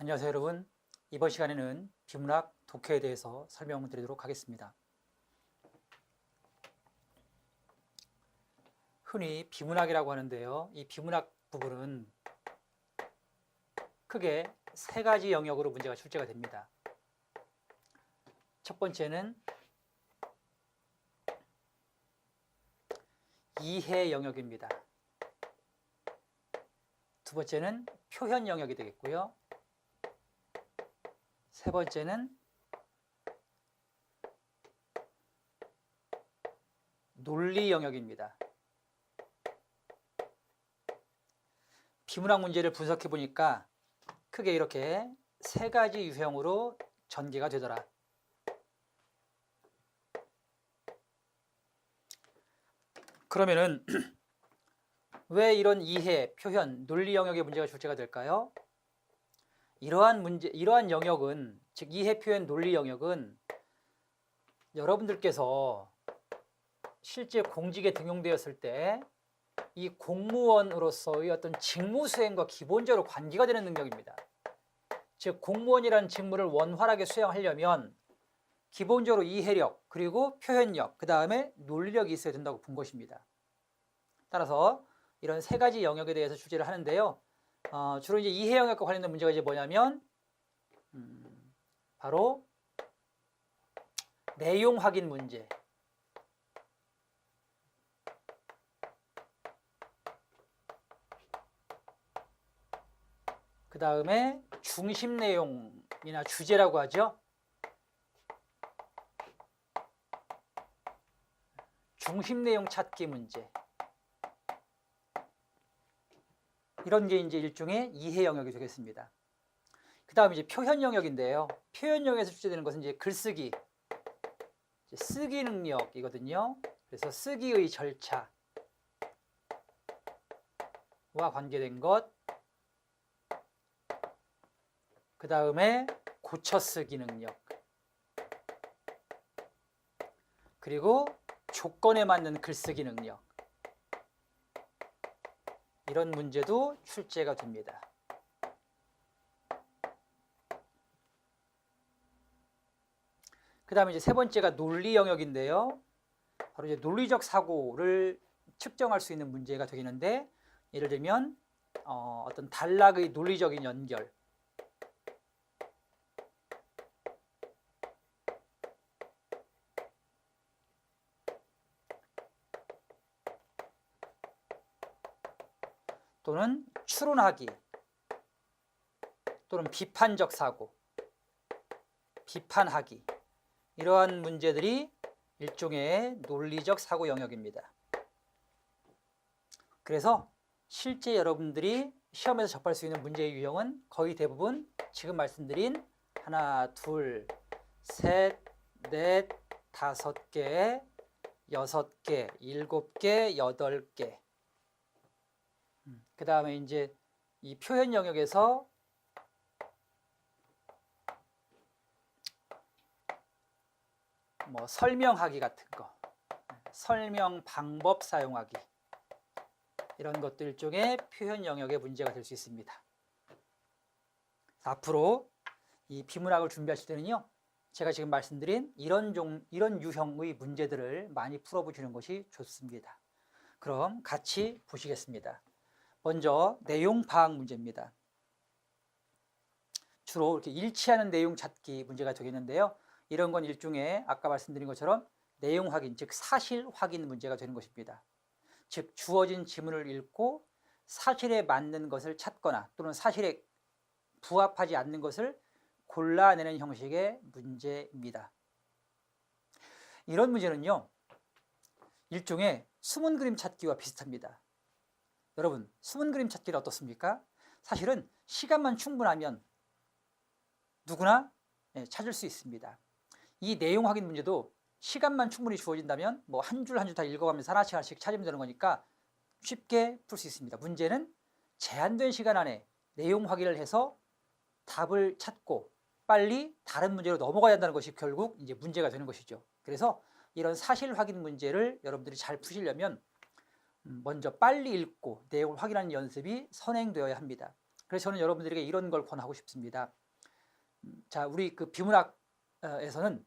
안녕하세요 여러분. 이번 시간에는 비문학 독해에 대해서 설명드리도록 하겠습니다. 흔히 비문학이라고 하는데요, 이 비문학 부분은 크게 세 가지 영역으로 문제가 출제가 됩니다. 첫 번째는 이해 영역입니다. 두 번째는 표현 영역이 되겠고요. 세 번째는 논리 영역입니다. 비문학 문제를 분석해 보니까 크게 이렇게 세 가지 유형으로 전개가 되더라. 그러면은 왜 이런 이해, 표현, 논리 영역의 문제가 출제가 될까요? 이러한 영역은, 즉 이해, 표현, 논리 영역은 여러분들께서 실제 공직에 등용되었을 때 이 공무원으로서의 어떤 직무 수행과 기본적으로 관계가 되는 능력입니다. 즉 공무원이라는 직무를 원활하게 수행하려면 기본적으로 이해력, 그리고 표현력, 그 다음에 논리력이 있어야 된다고 본 것입니다. 따라서 이런 세 가지 영역에 대해서 출제를 하는데요. 주로 이제 이해 영역과 관련된 문제가 이제 뭐냐면 바로 내용 확인 문제, 그 다음에 중심 내용이나 주제라고 하죠. 중심 내용 찾기 문제. 이런 게 이제 일종의 이해 영역이 되겠습니다. 그 다음에 이제 표현 영역인데요. 표현 영역에서 출제되는 것은 이제 글쓰기, 이제 쓰기 능력이거든요. 그래서 쓰기의 절차와 관계된 것, 그 다음에 고쳐쓰기 능력, 그리고 조건에 맞는 글쓰기 능력, 이런 문제도 출제가 됩니다. 그 다음에 이제 세 번째가 논리 영역인데요. 바로 이제 논리적 사고를 측정할 수 있는 문제가 되겠는데, 예를 들면 어떤 단락의 논리적인 연결, 또는 추론하기, 또는 비판적 사고, 비판하기, 이러한 문제들이 일종의 논리적 사고 영역입니다. 그래서 실제 여러분들이 시험에서 접할 수 있는 문제의 유형은 거의 대부분 지금 말씀드린 하나, 둘, 셋, 넷, 다섯 개, 여섯 개, 일곱 개, 여덟 개. 그 다음에 이제 이 표현 영역에서 뭐 설명하기 같은 거, 설명 방법 사용하기, 이런 것들 일종의 표현 영역의 문제가 될 수 있습니다. 앞으로 이 비문학을 준비하실 때는요, 제가 지금 말씀드린 이런 유형의 문제들을 많이 풀어보시는 것이 좋습니다. 그럼 같이 보시겠습니다. 먼저 내용 파악 문제입니다. 주로 이렇게 일치하는 내용 찾기 문제가 되겠는데요. 이런 건 일종의 아까 말씀드린 것처럼 내용 확인, 즉 사실 확인 문제가 되는 것입니다. 즉 주어진 지문을 읽고 사실에 맞는 것을 찾거나 또는 사실에 부합하지 않는 것을 골라내는 형식의 문제입니다. 이런 문제는요, 일종의 숨은 그림 찾기와 비슷합니다. 여러분, 숨은 그림 찾기는 어떻습니까? 사실은 시간만 충분하면 누구나 찾을 수 있습니다. 이 내용 확인 문제도 시간만 충분히 주어진다면 뭐 한 줄 한 줄 다 읽어가면서 하나씩 하나씩 찾으면 되는 거니까 쉽게 풀 수 있습니다. 문제는 제한된 시간 안에 내용 확인을 해서 답을 찾고 빨리 다른 문제로 넘어가야 한다는 것이 결국 이제 문제가 되는 것이죠. 그래서 이런 사실 확인 문제를 여러분들이 잘 푸시려면 먼저 빨리 읽고 내용을 확인하는 연습이 선행되어야 합니다. 그래서 저는 여러분들에게 이런 걸 권하고 싶습니다. 자, 우리 그 비문학에서는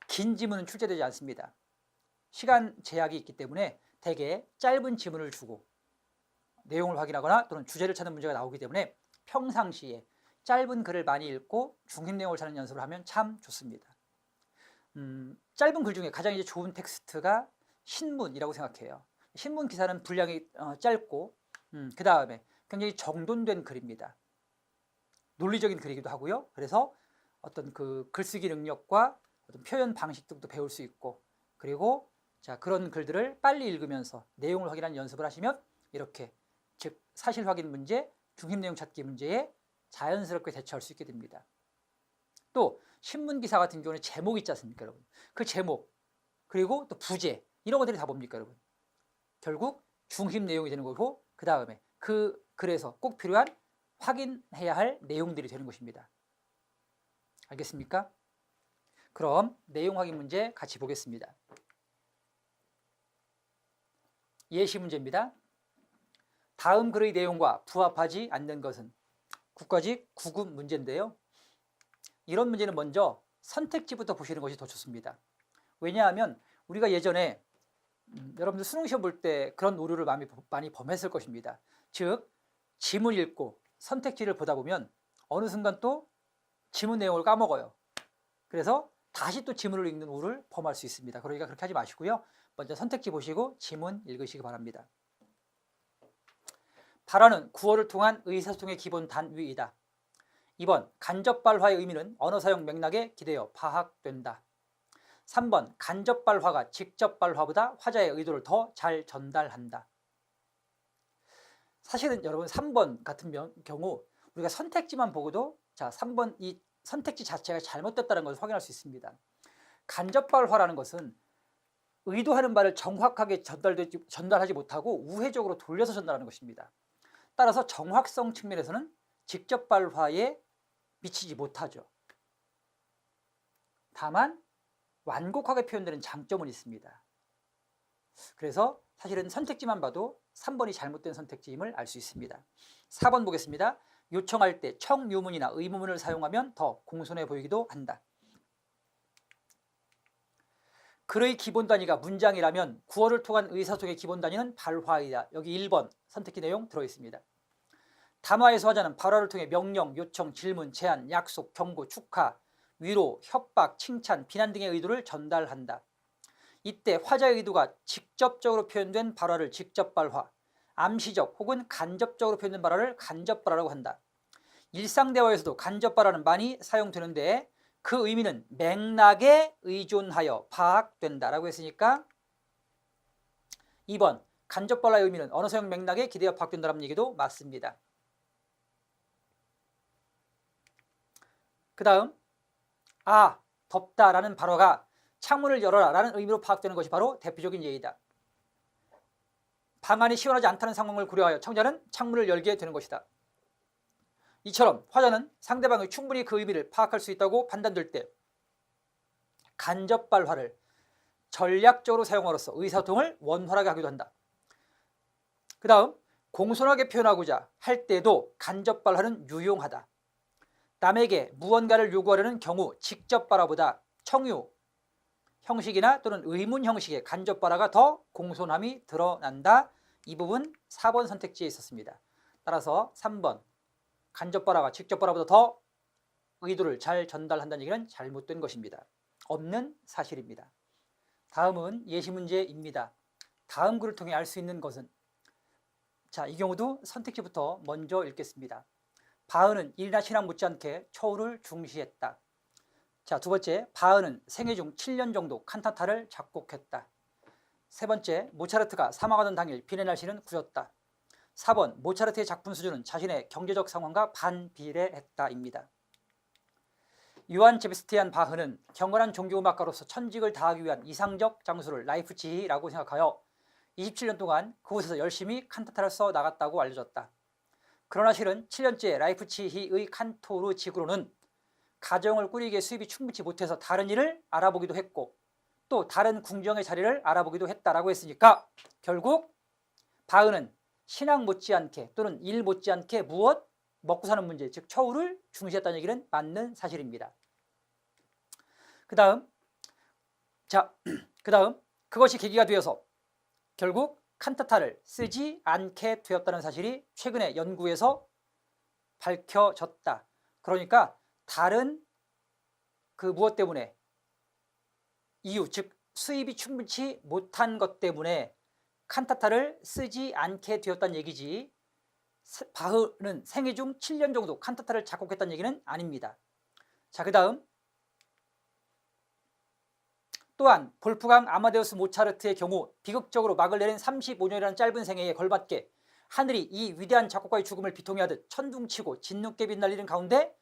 긴 지문은 출제되지 않습니다. 시간 제약이 있기 때문에 대개 짧은 지문을 주고 내용을 확인하거나 또는 주제를 찾는 문제가 나오기 때문에 평상시에 짧은 글을 많이 읽고 중심 내용을 찾는 연습을 하면 참 좋습니다. 짧은 글 중에 가장 이제 좋은 텍스트가 신문이라고 생각해요. 신문 기사는 분량이 짧고 그 다음에 굉장히 정돈된 글입니다. 논리적인 글이기도 하고요. 그래서 어떤 그 글쓰기 능력과 어떤 표현 방식 등도 배울 수 있고, 그리고 자, 그런 글들을 빨리 읽으면서 내용을 확인하는 연습을 하시면 이렇게 즉 사실 확인 문제, 중심 내용 찾기 문제에 자연스럽게 대처할 수 있게 됩니다. 또 신문 기사 같은 경우는 제목이 있지 않습니까, 여러분? 그 제목 그리고 또 부제 이런 것들이 다 뭡니까, 여러분? 결국 중심 내용이 되는 거고, 그 다음에 그 글에서 꼭 필요한 확인해야 할 내용들이 되는 것입니다. 알겠습니까? 그럼 내용 확인 문제 같이 보겠습니다. 예시 문제입니다. 다음 글의 내용과 부합하지 않는 것은? 국가직 9급 문제인데요. 이런 문제는 먼저 선택지부터 보시는 것이 더 좋습니다. 왜냐하면 우리가 예전에 여러분들 수능 시험 볼 때 그런 오류를 많이 범했을 것입니다. 즉 지문 읽고 선택지를 보다 보면 어느 순간 또 지문 내용을 까먹어요. 그래서 다시 또 지문을 읽는 오류를 범할 수 있습니다. 그러니까 그렇게 하지 마시고요. 먼저 선택지 보시고 지문 읽으시기 바랍니다. 발언은 구어를 통한 의사소통의 기본 단위이다. 2번 간접발화의 의미는 언어 사용 맥락에 기대어 파악된다. 3번 간접발화가 직접발화보다 화자의 의도를 더 잘 전달한다. 사실은 여러분 3번 같은 경우 우리가 선택지만 보고도 자 3번 이 선택지 자체가 잘못됐다는 것을 확인할 수 있습니다. 간접발화라는 것은 의도하는 바를 정확하게 전달하지 못하고 우회적으로 돌려서 전달하는 것입니다. 따라서 정확성 측면에서는 직접발화에 미치지 못하죠. 다만 완곡하게 표현되는 장점은 있습니다. 그래서 사실은 선택지만 봐도 3번이 잘못된 선택지임을 알 수 있습니다. 4번 보겠습니다. 요청할 때 청유문이나 의문문을 사용하면 더 공손해 보이기도 한다. 글의 기본 단위가 문장이라면 구어를 통한 의사소통의 기본 단위는 발화이다. 여기 1번 선택지 내용 들어있습니다. 담화에서 화자는 발화를 통해 명령, 요청, 질문, 제안, 약속, 경고, 축하, 위로, 협박, 칭찬, 비난 등의 의도를 전달한다. 이때 화자의 의도가 직접적으로 표현된 발화를 직접발화, 암시적 혹은 간접적으로 표현된 발화를 간접발화라고 한다. 일상대화에서도 간접발화는 많이 사용되는데 그 의미는 맥락에 의존하여 파악된다라고 했으니까 2번 간접발화의 의미는 언어 사용 맥락에 기대어 파악된다는 얘기도 맞습니다. 그 다음 덥다라는 발화가 창문을 열어라 라는 의미로 파악되는 것이 바로 대표적인 예이다. 방안이 시원하지 않다는 상황을 고려하여 청자는 창문을 열게 되는 것이다. 이처럼 화자는 상대방이 충분히 그 의미를 파악할 수 있다고 판단될 때 간접발화를 전략적으로 사용함으로써 의사소통을 원활하게 하기도 한다. 그 다음 공손하게 표현하고자 할 때도 간접발화는 유용하다. 남에게 무언가를 요구하려는 경우 직접발화보다 청유 형식이나 또는 의문 형식의 간접발화가 더 공손함이 드러난다. 이 부분 4번 선택지에 있었습니다. 따라서 3번 간접발화가 직접발화보다 더 의도를 잘 전달한다는 얘기는 잘못된 것입니다. 없는 사실입니다. 다음은 예시문제입니다. 다음 글을 통해 알 수 있는 것은? 자, 이 경우도 선택지부터 먼저 읽겠습니다. 바흐는 일이나 신학 못지않게 초우를 중시했다. 자, 두 번째, 바흐는 생애 중 7년 정도 칸타타를 작곡했다. 세 번째, 모차르트가 사망하던 당일 비의 날씨는 구렸다. 4번, 모차르트의 작품 수준은 자신의 경제적 상황과 반비례했다입니다. 요한 세바스티안 바흐는 경건한 종교음악가로서 천직을 다하기 위한 이상적 장소를 라이프치히라고 생각하여 27년 동안 그곳에서 열심히 칸타타를 써 나갔다고 알려졌다. 그러나 실은 7년째 라이프치히의 칸토르 지구로는 가정을 꾸리기에 수입이 충분치 못해서 다른 일을 알아보기도 했고 또 다른 궁정의 자리를 알아보기도 했다라고 했으니까 결국 바흐는 신학 못지않게 또는 일 못지않게 무엇? 먹고 사는 문제, 즉 처우를 중시했다는 얘기는 맞는 사실입니다. 그 다음 그것이 계기가 되어서 결국 칸타타를 쓰지 않게 되었다는 사실이 최근에 연구에서 밝혀졌다. 그러니까 다른 그 무엇 때문에 이유, 즉 수입이 충분치 못한 것 때문에 칸타타를 쓰지 않게 되었다는 얘기지, 바흐는 생애 중 7년 정도 칸타타를 작곡했다는 얘기는 아닙니다. 자, 그 다음 또한 볼프강 아마데우스 모차르트의 경우 비극적으로 막을 내린 35년이라는 짧은 생애에 걸맞게 하늘이 이 위대한 작곡가의 죽음을 비통해하듯 천둥치고 진눈깨 빛날리는 가운데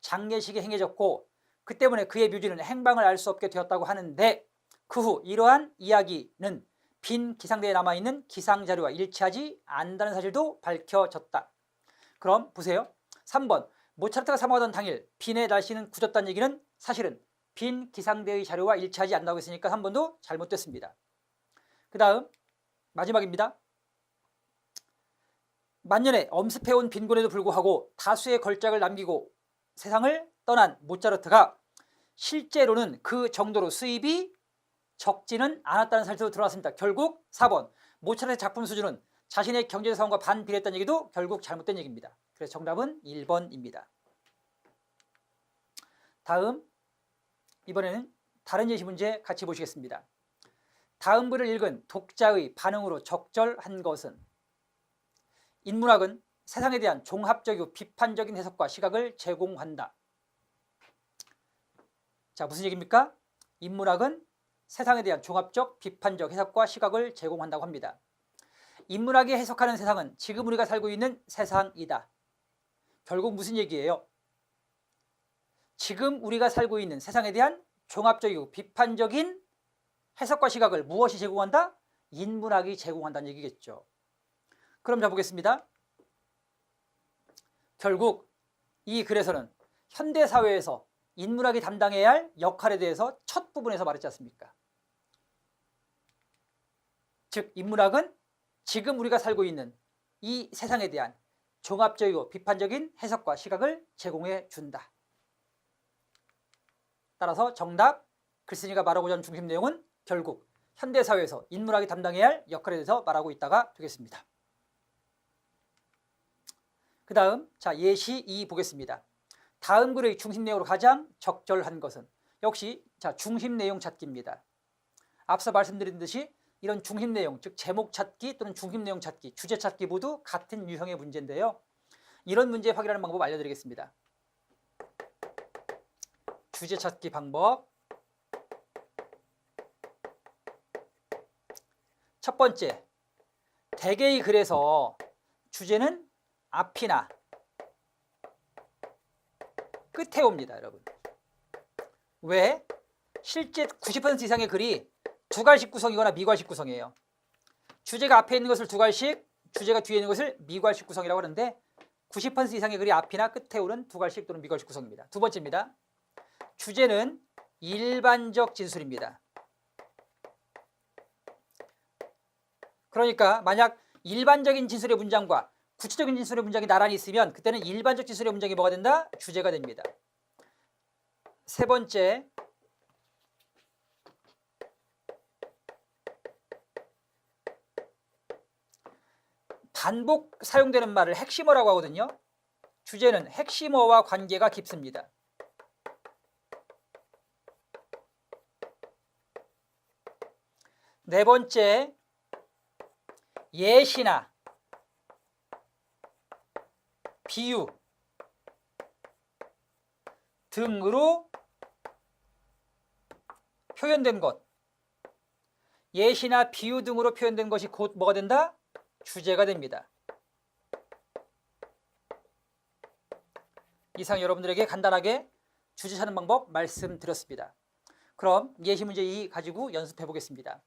장례식이 행해졌고, 그 때문에 그의 묘지는 행방을 알 수 없게 되었다고 하는데, 그 후 이러한 이야기는 빈 기상대에 남아있는 기상자료와 일치하지 않는다는 사실도 밝혀졌다. 그럼 보세요. 3번 모차르트가 사망하던 당일 빈의 날씨는 굳었다는 얘기는 사실은 빈 기상대의 자료와 일치하지 않는다고 했으니까 3번도 잘못됐습니다. 그 다음 마지막입니다. 만년에 엄습해온 빈곤에도 불구하고 다수의 걸작을 남기고 세상을 떠난 모차르트가 실제로는 그 정도로 수입이 적지는 않았다는 사실도 드러났습니다. 결국 4번 모차르트의 작품 수준은 자신의 경제 상황과 반비례했다는 얘기도 결국 잘못된 얘기입니다. 그래서 정답은 1번입니다. 다음 이번에는 다른 예시 문제 같이 보시겠습니다. 다음 글을 읽은 독자의 반응으로 적절한 것은? 인문학은 세상에 대한 종합적이고 비판적인 해석과 시각을 제공한다. 자, 무슨 얘기입니까? 인문학은 세상에 대한 종합적 비판적 해석과 시각을 제공한다고 합니다. 인문학이 해석하는 세상은 지금 우리가 살고 있는 세상이다. 결국 무슨 얘기예요? 지금 우리가 살고 있는 세상에 대한 종합적이고 비판적인 해석과 시각을 무엇이 제공한다? 인문학이 제공한다는 얘기겠죠. 그럼 자 보겠습니다. 결국 이 글에서는 현대사회에서 인문학이 담당해야 할 역할에 대해서 첫 부분에서 말했지 않습니까? 즉 인문학은 지금 우리가 살고 있는 이 세상에 대한 종합적이고 비판적인 해석과 시각을 제공해 준다. 따라서 정답, 글쓴이가 말하고자 하는 중심 내용은 결국 현대사회에서 인문학이 담당해야 할 역할에 대해서 말하고 있다가 되겠습니다. 그 다음 자 예시 2 보겠습니다. 다음 글의 중심 내용으로 가장 적절한 것은? 역시 자 중심 내용 찾기입니다. 앞서 말씀드린 듯이 이런 중심 내용, 즉 제목 찾기 또는 중심 내용 찾기, 주제 찾기 모두 같은 유형의 문제인데요. 이런 문제 확인하는 방법 알려드리겠습니다. 주제 찾기 방법. 첫 번째, 대개의 글에서 주제는 앞이나 끝에 옵니다, 여러분. 왜? 실제 90% 이상의 글이 두괄식 구성이거나 미괄식 구성이에요. 주제가 앞에 있는 것을 두괄식, 주제가 뒤에 있는 것을 미괄식 구성이라고 하는데 90% 이상의 글이 앞이나 끝에 오는 두괄식 또는 미괄식 구성입니다. 두 번째입니다. 주제는 일반적 진술입니다. 그러니까 만약 일반적인 진술의 문장과 구체적인 진술의 문장이 나란히 있으면 그때는 일반적 진술의 문장이 뭐가 된다? 주제가 됩니다. 세 번째, 반복 사용되는 말을 핵심어라고 하거든요. 주제는 핵심어와 관계가 깊습니다. 네 번째, 예시나 비유 등으로 표현된 것, 예시나 비유 등으로 표현된 것이 곧 뭐가 된다? 주제가 됩니다. 이상 여러분들에게 간단하게 주제 찾는 방법 말씀드렸습니다. 그럼 예시 문제 2 가지고 연습해 보겠습니다.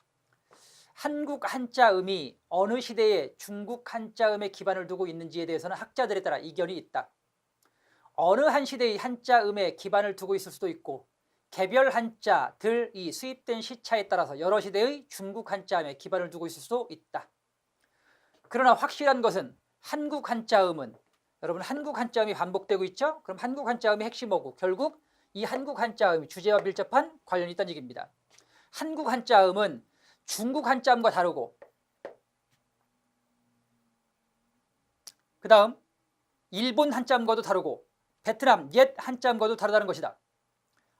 한국 한자음이 어느 시대에 중국 한자음에 기반을 두고 있는지에 대해서는 학자들에 따라 이견이 있다. 어느 한 시대의 한자음에 기반을 두고 있을 수도 있고 개별 한자들이 수입된 시차에 따라서 여러 시대의 중국 한자음에 기반을 두고 있을 수도 있다. 그러나 확실한 것은 한국 한자음은 여러분 한국 한자음이 반복되고 있죠? 그럼 한국 한자음의 핵심 뭐고? 결국 이 한국 한자음이 주제와 밀접한 관련이 있다는 얘기입니다. 한국 한자음은 중국 한자음과 다르고 그 다음 일본 한자음과도 다르고 베트남 옛 한자음과도 다르다는 것이다.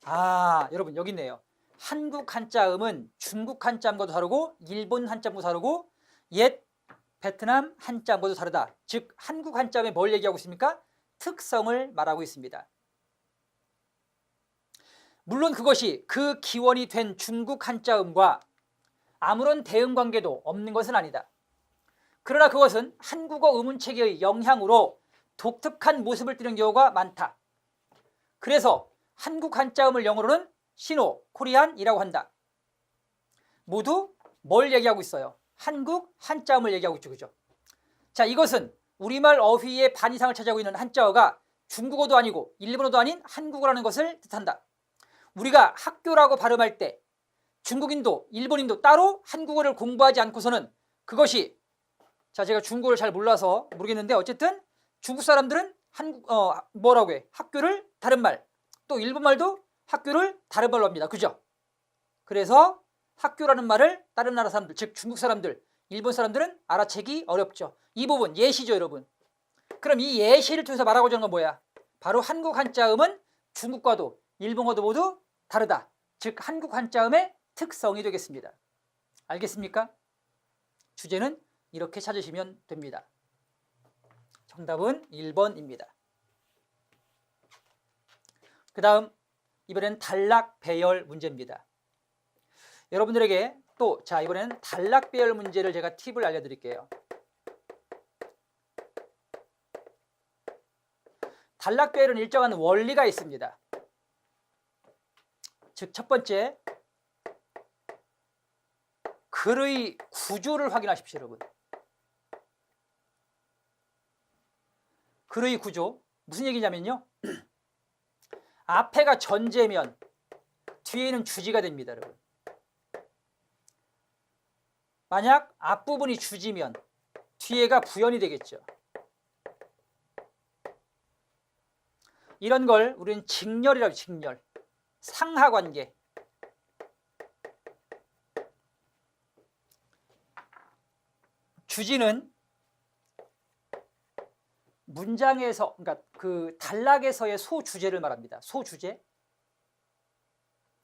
아, 여러분 여기 있네요. 한국 한자음은 중국 한자음과도 다르고 일본 한자음과도 다르고 옛 베트남 한자음과도 다르다. 즉 한국 한자음에 뭘 얘기하고 있습니까? 특성을 말하고 있습니다. 물론 그것이 그 기원이 된 중국 한자음과 아무런 대응 관계도 없는 것은 아니다. 그러나 그것은 한국어 의문체계의 영향으로 독특한 모습을 띠는 경우가 많다. 그래서 한국 한자음을 영어로는 시노 코리안이라고 한다. 모두 뭘 얘기하고 있어요? 한국 한자음을 얘기하고 있죠. 그죠? 자, 이것은 우리말 어휘의 반 이상을 차지하고 있는 한자어가 중국어도 아니고 일본어도 아닌 한국어라는 것을 뜻한다. 우리가 학교라고 발음할 때 중국인도 일본인도 따로 한국어를 공부하지 않고서는 그것이, 자, 제가 중국어를 잘 몰라서 모르겠는데 어쨌든 중국 사람들은 뭐라고 해? 학교를 다른 말, 또 일본말도 학교를 다른 말로 합니다. 그죠? 그래서 학교라는 말을 다른 나라 사람들, 즉 중국 사람들, 일본 사람들은 알아채기 어렵죠. 이 부분 예시죠, 여러분. 그럼 이 예시를 통해서 말하고자 하는 건 뭐야? 바로 한국 한자음은 중국과도 일본어도 모두 다르다. 즉 한국 한자음의 특성이 되겠습니다. 알겠습니까? 주제는 이렇게 찾으시면 됩니다. 정답은 1번입니다. 그 다음 이번엔 단락 배열 문제입니다. 여러분들에게 또 이번에는 단락 배열 문제를 제가 팁을 알려드릴게요. 단락 배열은 일정한 원리가 있습니다. 즉 첫 번째, 글의 구조를 확인하십시오, 여러분. 글의 구조 무슨 얘기냐면요, 앞에가 전제면 뒤에는 주지가 됩니다, 여러분. 만약 앞부분이 주지면 뒤에가 부연이 되겠죠. 이런 걸 우리는 직렬이라고 해요. 직렬. 상하관계. 주지는 문장에서, 그러니까 그 단락에서의 소주제를 말합니다. 소주제.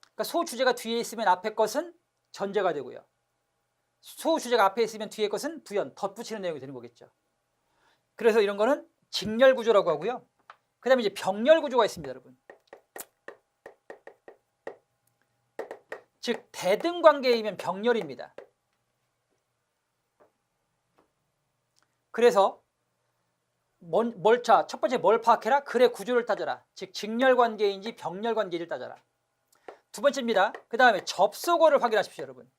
그러니까 소주제가 뒤에 있으면 앞에 것은 전제가 되고요. 소주제가 앞에 있으면 뒤에 것은 부연, 덧붙이는 내용이 되는 거겠죠. 그래서 이런 거는 직렬 구조라고 하고요. 그 다음에 이제 병렬 구조가 있습니다, 여러분. 즉 대등 관계이면 병렬입니다. 그래서 첫 번째 뭘 파악해라? 글의 구조를 따져라. 즉 직렬 관계인지 병렬 관계인지를 따져라. 두 번째입니다. 그 다음에 접속어를 확인하십시오, 여러분.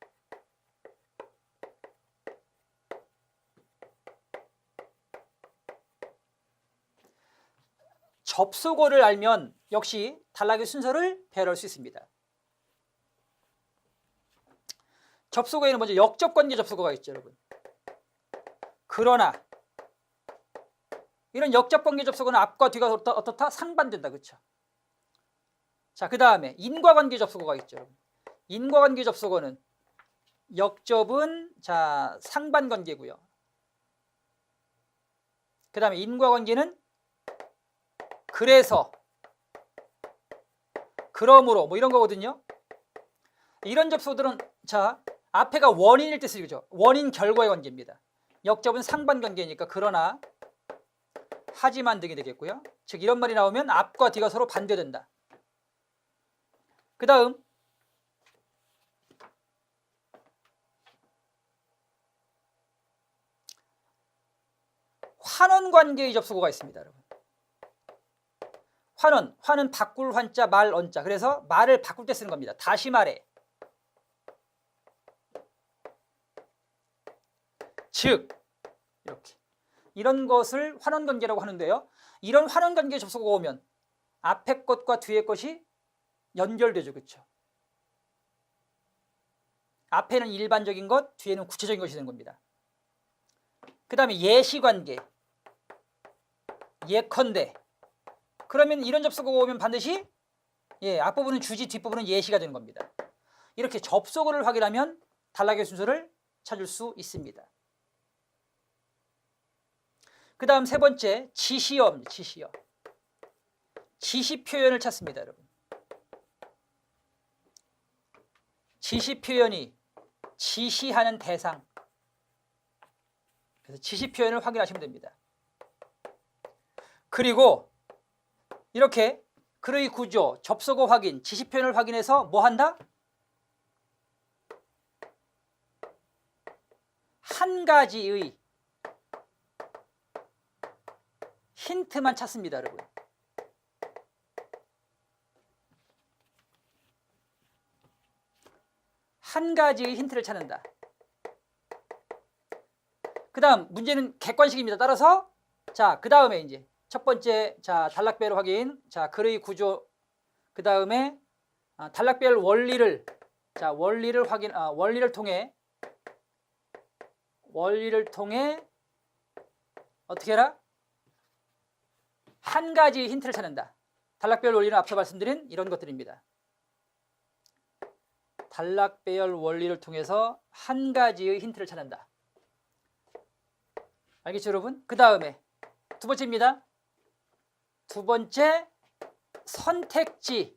접속어를 알면 역시 단락의 순서를 배열할 수 있습니다. 접속어에는 먼저 역접관계 접속어가 있죠, 여러분. 그러나 이런 역접관계 접속어는 앞과 뒤가 어떻다? 상반된다. 그렇죠? 자, 그 다음에 인과관계 접속어가 있죠, 여러분. 인과관계 접속어는 역접은 상반관계고요. 그 다음에 인과관계는 그래서, 그러므로 뭐 이런 거거든요. 이런 접속들은 앞에가 원인일 때 쓰죠. 원인 결과의 관계입니다. 역접은 상반관계니까 그러나 하지만 등이 되겠고요. 즉 이런 말이 나오면 앞과 뒤가 서로 반대된다. 그 다음 환원관계의 접속어가 있습니다, 여러분. 환은 바꿀 환자, 말 언자. 그래서 말을 바꿀 때 쓰는 겁니다. 다시 말해. 즉 이렇게 이런 것을 환원관계라고 하는데요. 이런 환원관계 접속어가 오면 앞에 것과 뒤에 것이 연결되죠. 그렇죠? 앞에는 일반적인 것, 뒤에는 구체적인 것이 되는 겁니다. 그 다음에 예시관계. 예컨대. 그러면 이런 접속어가 오면 반드시 앞부분은 주지, 뒷부분은 예시가 되는 겁니다. 이렇게 접속어를 확인하면 단락의 순서를 찾을 수 있습니다. 그 다음 세 번째, 지시어입니다. 지시어. 지시 표현을 찾습니다, 여러분. 지시 표현이 지시하는 대상. 그래서 지시 표현을 확인하시면 됩니다. 그리고 이렇게 글의 구조, 접속어 확인, 지시 표현을 확인해서 뭐 한다? 한 가지의 힌트만 찾습니다, 여러분. 한 가지의 힌트를 찾는다. 그 다음 문제는 객관식입니다. 따라서 그 다음에 이제 첫 번째 단락별 확인, 글의 구조, 그 다음에 단락별 원리를 확인, 원리를 통해 어떻게 해라? 한 가지 힌트를 찾는다. 단락별 원리는 앞서 말씀드린 이런 것들입니다. 단락별 원리를 통해서 한 가지의 힌트를 찾는다. 알겠죠, 여러분? 그 다음에 두 번째입니다. 두 번째, 선택지.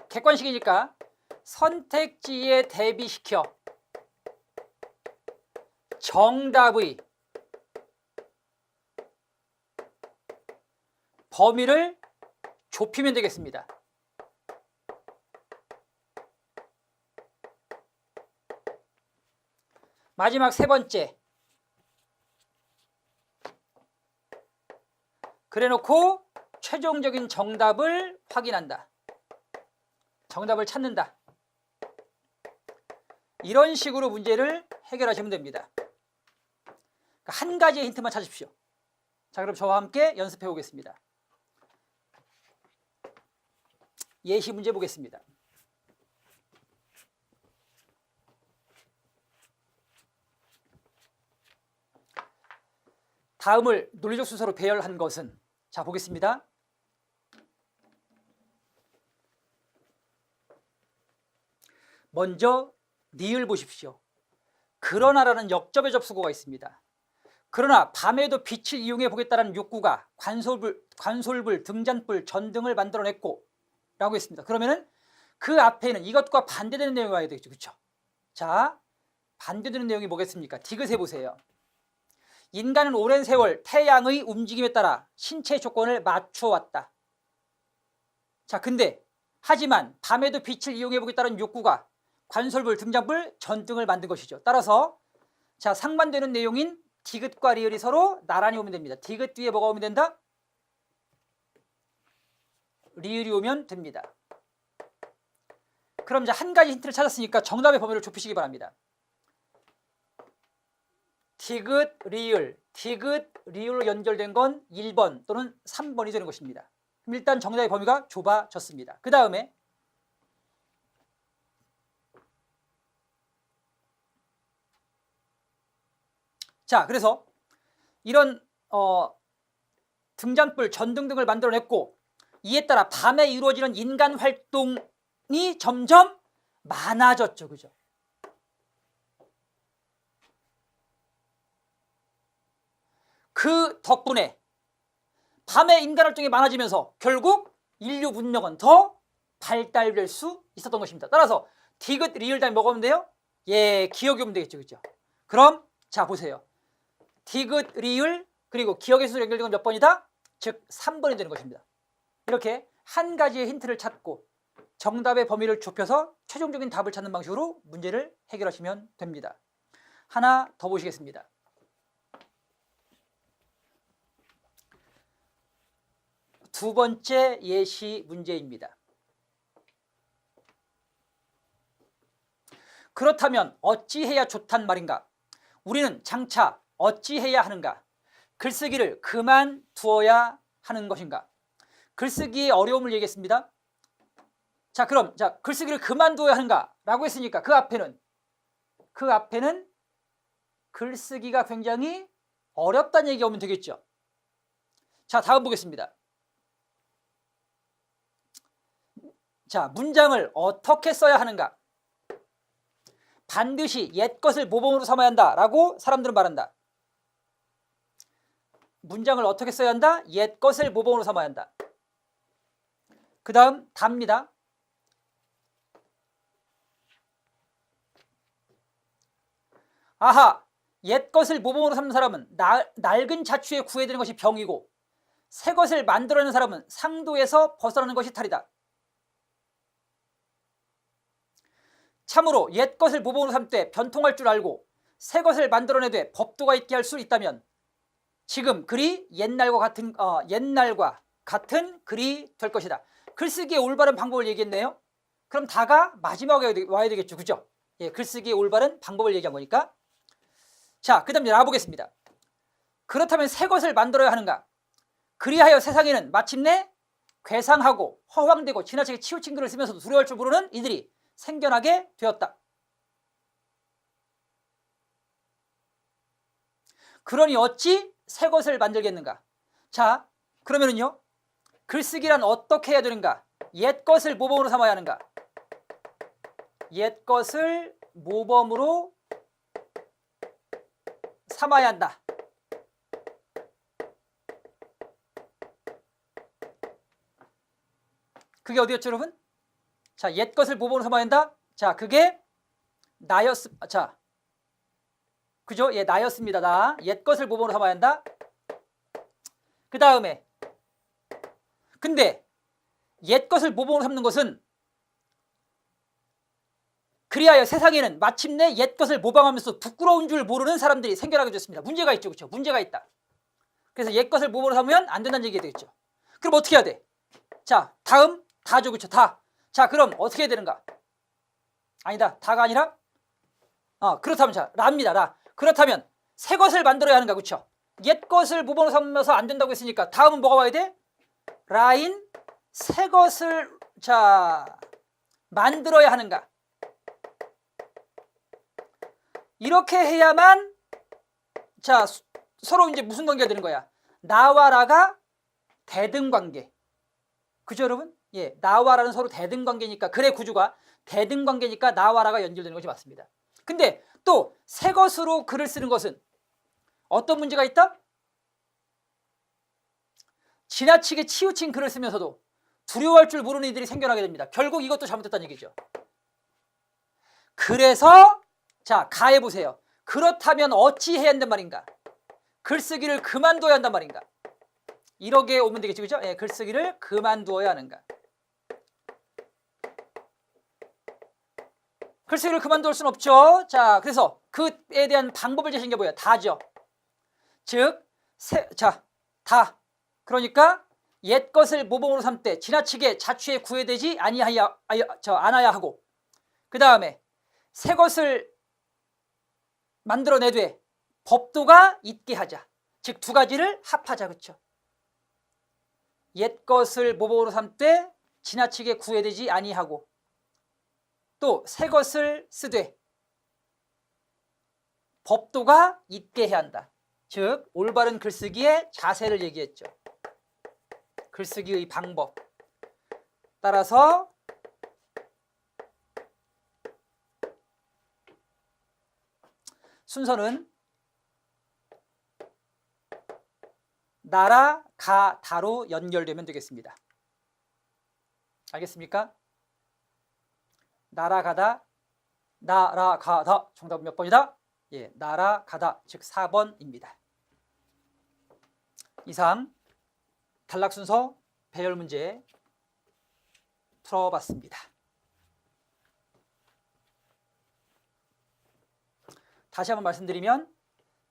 객관식이니까 선택지에 대비시켜 정답의 범위를 좁히면 되겠습니다. 마지막 세 번째, 그래놓고 최종적인 정답을 확인한다. 정답을 찾는다. 이런 식으로 문제를 해결하시면 됩니다. 한 가지의 힌트만 찾으십시오. 자, 그럼 저와 함께 연습해 보겠습니다. 예시 문제 보겠습니다. 다음을 논리적 순서로 배열한 것은, 자, 보겠습니다. 먼저 니을 보십시오. 그러나라는 역접의 접속어가 있습니다. 그러나 밤에도 빛을 이용해 보겠다는 욕구가 관솔불, 등잔불, 전등을 만들어냈고 라고 했습니다. 그러면은 그 앞에는 이것과 반대되는 내용이 와야 되겠죠. 그렇죠? 자, 반대되는 내용이 뭐겠습니까? 디귿해 보세요. 인간은 오랜 세월 태양의 움직임에 따라 신체 조건을 맞춰 왔다. 자, 근데 하지만 밤에도 빛을 이용해 보겠다는 욕구가 관솔불, 등잔불, 전등을 만든 것이죠. 따라서 자, 상반되는 내용인 디귿과 리을이 서로 나란히 오면 됩니다. 디귿 뒤에 뭐가 오면 된다? 리을이 오면 됩니다. 그럼 이제 한 가지 힌트를 찾았으니까 정답의 범위를 좁히시기 바랍니다. 디귿, 리을로 연결된 건 1번 또는 3번이 되는 것입니다. 그럼 일단 정답의 범위가 좁아졌습니다. 그 다음에 자, 그래서 이런 등잔불, 전등 등을 만들어냈고 이에 따라 밤에 이루어지는 인간 활동이 점점 많아졌죠. 그죠? 그 덕분에 밤에 인간 활동이 많아지면서 결국 인류 문명은 더 발달될 수 있었던 것입니다. 따라서 디귿, 리을 다음에 뭐가 오면 돼요? 기억이 오면 되겠죠. 그죠? 그럼 자, 보세요. 디귿, 리을, 그리고 기억의 순서로 연결된 건 몇 번이다? 즉 3번이 되는 것입니다. 이렇게 한 가지의 힌트를 찾고 정답의 범위를 좁혀서 최종적인 답을 찾는 방식으로 문제를 해결하시면 됩니다. 하나 더 보시겠습니다. 두 번째 예시 문제입니다. 그렇다면 어찌해야 좋단 말인가? 우리는 장차 어찌해야 하는가? 글쓰기를 그만두어야 하는 것인가? 글쓰기의 어려움을 얘기했습니다. 자, 그럼 글쓰기를 그만두어야 하는가? 라고 했으니까 그 앞에는 글쓰기가 굉장히 어렵다는 얘기가 오면 되겠죠. 자, 다음 보겠습니다. 자, 문장을 어떻게 써야 하는가? 반드시 옛것을 모범으로 삼아야 한다라고 사람들은 말한다. 문장을 어떻게 써야 한다? 옛것을 모범으로 삼아야 한다. 그 다음 답니다. 아하, 옛것을 모범으로 삼는 사람은 낡은 자취에 구애되는 것이 병이고 새것을 만들어내는 사람은 상도에서 벗어나는 것이 탈이다. 참으로 옛것을 모범으로 삼되 변통할 줄 알고 새것을 만들어내되 법도가 있게 할 수 있다면 지금 글이 옛날과 같은 글이 될 것이다. 글쓰기의 올바른 방법을 얘기했네요. 그럼 다가 마지막에 와야 되겠죠, 그죠? 예, 글쓰기의 올바른 방법을 얘기한 거니까. 자, 그 다음 나와보겠습니다. 그렇다면 새 것을 만들어야 하는가? 그리하여 세상에는 마침내 괴상하고 허황되고 지나치게 치우친 글을 쓰면서도 두려워할 줄 모르는 이들이 생겨나게 되었다. 그러니 어찌 새 것을 만들겠는가? 자, 그러면은요, 글쓰기란 어떻게 해야 되는가? 옛 것을 모범으로 삼아야 하는가? 옛 것을 모범으로 삼아야 한다. 그게 어디였죠, 여러분? 자, 옛 것을 모범으로 삼아야 한다. 자, 그게 자, 그죠? 예, 나였습니다. 나. 옛 것을 모범으로 삼아야 한다. 그 다음에 근데 옛 것을 모범으로 삼는 것은 그리하여 세상에는 마침내 옛 것을 모방하면서 부끄러운 줄 모르는 사람들이 생겨나게 됐습니다. 문제가 있죠, 그렇죠? 문제가 있다. 그래서 옛 것을 모범으로 삼으면 안 된다는 얘기가 되겠죠. 그럼 어떻게 해야 돼? 자, 다음 다죠, 그렇죠? 다. 자, 그럼 어떻게 해야 되는가? 아니다, 다가 아니라 그렇다면 자, 라입니다. 라. 그렇다면 새 것을 만들어야 하는가, 그렇죠? 옛 것을 모범으로 삼아서 안 된다고 했으니까 다음은 뭐가 와야 돼? 라인 새 것을 자 만들어야 하는가? 이렇게 해야만 자 서로 이제 무슨 관계가 되는 거야? 나와 라가 대등관계. 그죠, 여러분? 예, 나와 라는 서로 대등관계니까 글의 구조가 대등관계니까 나와 라가 연결되는 것이 맞습니다. 근데 또 새 것으로 글을 쓰는 것은 어떤 문제가 있다? 지나치게 치우친 글을 쓰면서도 두려워할 줄 모르는 이들이 생겨나게 됩니다. 결국 이것도 잘못됐다는 얘기죠. 그래서 자, 가해보세요. 그렇다면 어찌 해야 한단 말인가? 글쓰기를 그만둬야 한단 말인가? 이렇게 오면 되겠죠, 그죠? 예, 글쓰기를 그만두어야 하는가? 글쓰기를 그만둘 수는 없죠. 자, 그래서 그에 대한 방법을 제시한 게 뭐예요? 다죠. 즉, 다. 그러니까 옛 것을 모범으로 삼되 지나치게 자취에 구애되지 않아야 하고, 그 다음에 새 것을 만들어내되 법도가 있게 하자. 즉, 두 가지를 합하자, 그렇죠? 옛 것을 모범으로 삼되 지나치게 구애되지 아니하고 또 새 것을 쓰되 법도가 있게 해야 한다. 즉, 올바른 글쓰기의 자세를 얘기했죠. 글쓰기의 방법. 따라서 순서는 나라, 가, 다로 연결되면 되겠습니다. 알겠습니까? 나라가다, 나라가다. 정답은 몇 번이다? 예, 나라가다. 즉 4번입니다. 이상 단락 순서 배열 문제 풀어봤습니다. 다시 한번 말씀드리면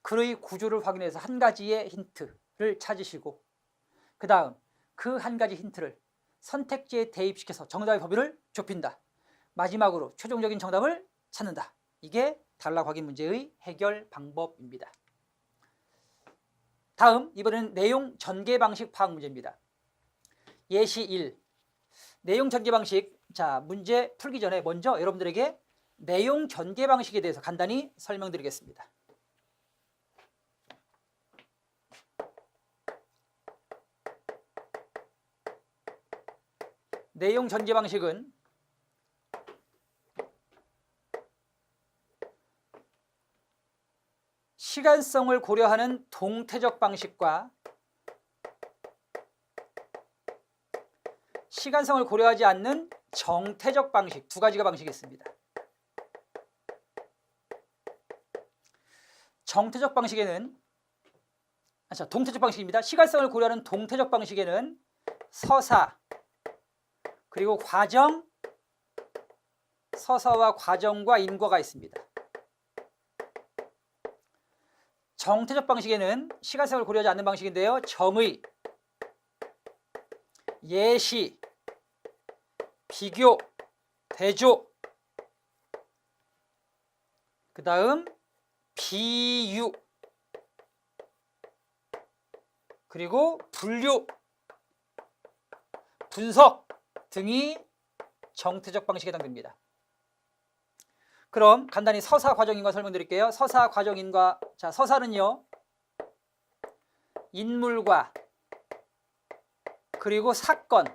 글의 구조를 확인해서 한 가지의 힌트를 찾으시고 그 다음 그 한 가지 힌트를 선택지에 대입시켜서 정답의 범위를 좁힌다. 마지막으로 최종적인 정답을 찾는다. 이게 단락 확인 문제의 해결 방법입니다. 다음, 이번에는 내용 전개 방식 파악 문제입니다. 예시 1. 내용 전개 방식. 자, 문제 풀기 전에 먼저 여러분들에게 내용 전개 방식에 대해서 간단히 설명드리겠습니다. 내용 전개 방식은 시간성을 고려하는 동태적 방식과 시간성을 고려하지 않는 정태적 방식, 두 가지가 방식이 있습니다. 동태적 방식입니다. 시간성을 고려하는 동태적 방식에는 서사, 그리고 과정, 서사와 과정과 인과가 있습니다. 정태적 방식에는 시간성을 고려하지 않는 방식인데요. 정의, 예시, 비교, 대조, 그 다음 비유, 그리고 분류, 분석 등이 정태적 방식에 해당됩니다. 그럼 간단히 서사 과정인과 설명드릴게요. 서사 과정인과, 자, 서사는요, 인물과 그리고 사건,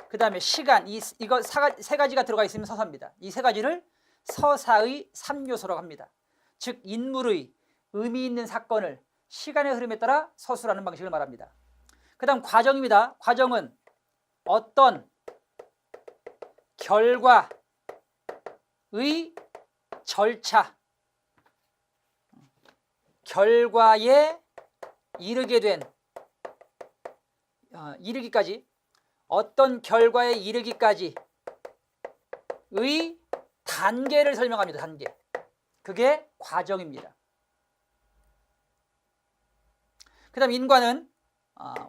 그 다음에 시간, 이거 세 가지가 들어가 있으면 서사입니다. 이 세 가지를 서사의 3요소라고 합니다. 즉 인물의 의미 있는 사건을 시간의 흐름에 따라 서술하는 방식을 말합니다. 그 다음 과정입니다. 과정은 어떤 결과의 절차, 결과에 이르게 된 이르기까지, 어떤 결과에 이르기까지의 단계를 설명합니다. 단계. 그게 과정입니다. 그 다음 인과는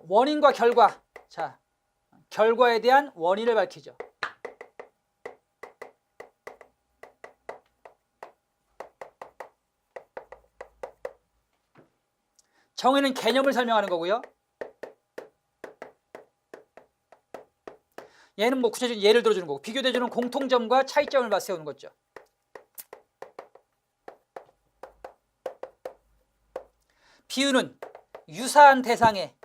원인과 결과, 자, 결과에 대한 원인을 밝히죠. 정의는 개념을 설명하는 거고요. 얘는 뭐 구체적인 예를 들어주는 거고, 비교 대조는 공통점과 차이점을 세우는 거죠. 비유는 유사한 대상에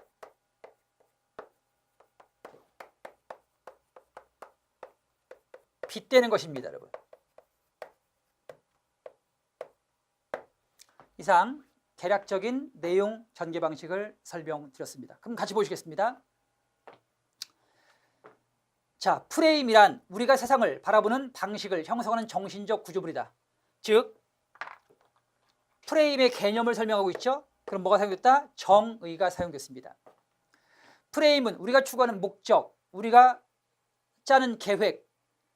빗대는 것입니다, 여러분. 이상 개략적인 내용 전개 방식을 설명드렸습니다. 그럼 같이 보시겠습니다. 자, 프레임이란 우리가 세상을 바라보는 방식을 형성하는 정신적 구조물이다. 즉, 프레임의 개념을 설명하고 있죠. 그럼 뭐가 사용됐다? 정의가 사용됐습니다. 프레임은 우리가 추구하는 목적, 우리가 짜는 계획,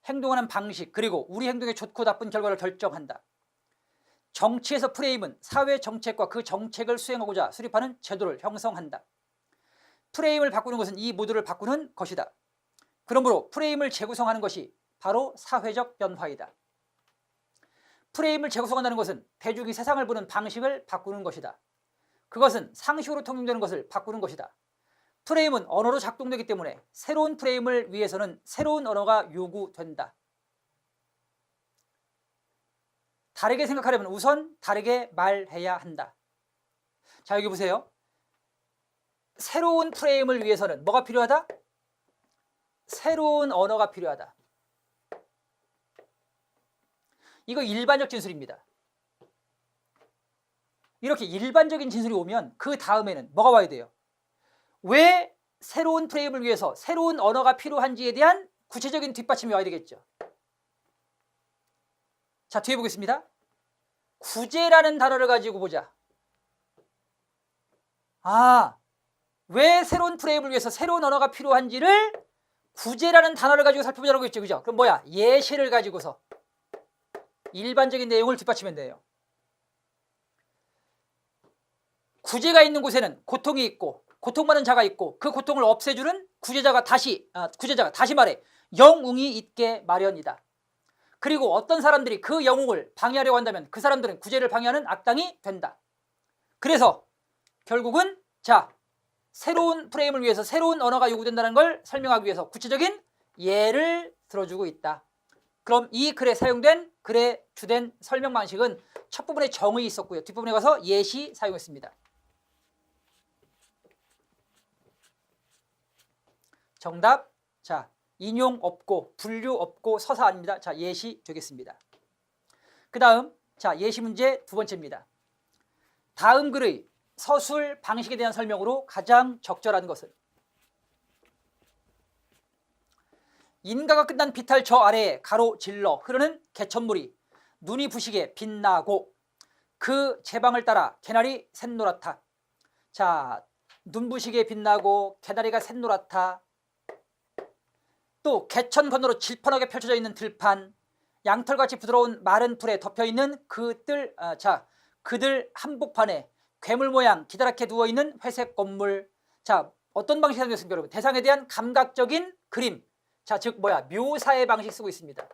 행동하는 방식, 그리고 우리 행동의 좋고 나쁜 결과를 결정한다. 정치에서 프레임은 사회 정책과 그 정책을 수행하고자 수립하는 제도를 형성한다. 프레임을 바꾸는 것은 이 모두를 바꾸는 것이다. 그러므로 프레임을 재구성하는 것이 바로 사회적 변화이다. 프레임을 재구성한다는 것은 대중이 세상을 보는 방식을 바꾸는 것이다. 그것은 상식으로 통용되는 것을 바꾸는 것이다. 프레임은 언어로 작동되기 때문에 새로운 프레임을 위해서는 새로운 언어가 요구된다. 다르게 생각하려면 우선 다르게 말해야 한다. 자, 여기 보세요. 새로운 프레임을 위해서는 뭐가 필요하다? 새로운 언어가 필요하다. 이거 일반적 진술입니다. 이렇게 일반적인 진술이 오면 그 다음에는 뭐가 와야 돼요? 왜 새로운 프레임을 위해서 새로운 언어가 필요한지에 대한 구체적인 뒷받침이 와야 되겠죠. 자, 뒤에 보겠습니다. 구제라는 단어를 가지고 보자. 왜 새로운 프레임을 위해서 새로운 언어가 필요한지를 구제라는 단어를 가지고 살펴보자고 했죠. 그죠? 그럼 뭐야? 예시를 가지고서 일반적인 내용을 뒷받치면 돼요. 구제가 있는 곳에는 고통이 있고 고통받는 자가 있고 그 고통을 없애주는 구제자가 다시 말해 영웅이 있게 마련이다. 그리고 어떤 사람들이 그 영웅을 방해하려고 한다면 그 사람들은 구제를 방해하는 악당이 된다. 그래서 결국은 자, 새로운 프레임을 위해서 새로운 언어가 요구된다는 걸 설명하기 위해서 구체적인 예를 들어주고 있다. 그럼 이 글에 사용된 글의 주된 설명 방식은 첫 부분에 정의 있었고요. 뒷부분에 가서 예시 사용했습니다. 정답. 자, 인용 없고 분류 없고 서사 아닙니다. 자, 예시 되겠습니다. 그 다음 자, 예시 문제 두 번째입니다. 다음 글의 서술 방식에 대한 설명으로 가장 적절한 것은 인가가 끝난 비탈 저 아래에 가로질러 흐르는 개천물이 눈이 부시게 빛나고 그 제방을 따라 개나리 샛노랗다. 자, 눈부시게 빛나고 개나리가 샛노랗다. 또 개천 건너로 질펀하게 펼쳐져 있는 들판, 양털같이 부드러운 마른 풀에 덮여있는 그들 한복판에 괴물 모양 기다랗게 누워있는 회색 건물. 자, 어떤 방식이 사용됐습니까, 여러분? 대상에 대한 감각적인 그림. 자, 즉 묘사의 방식 쓰고 있습니다.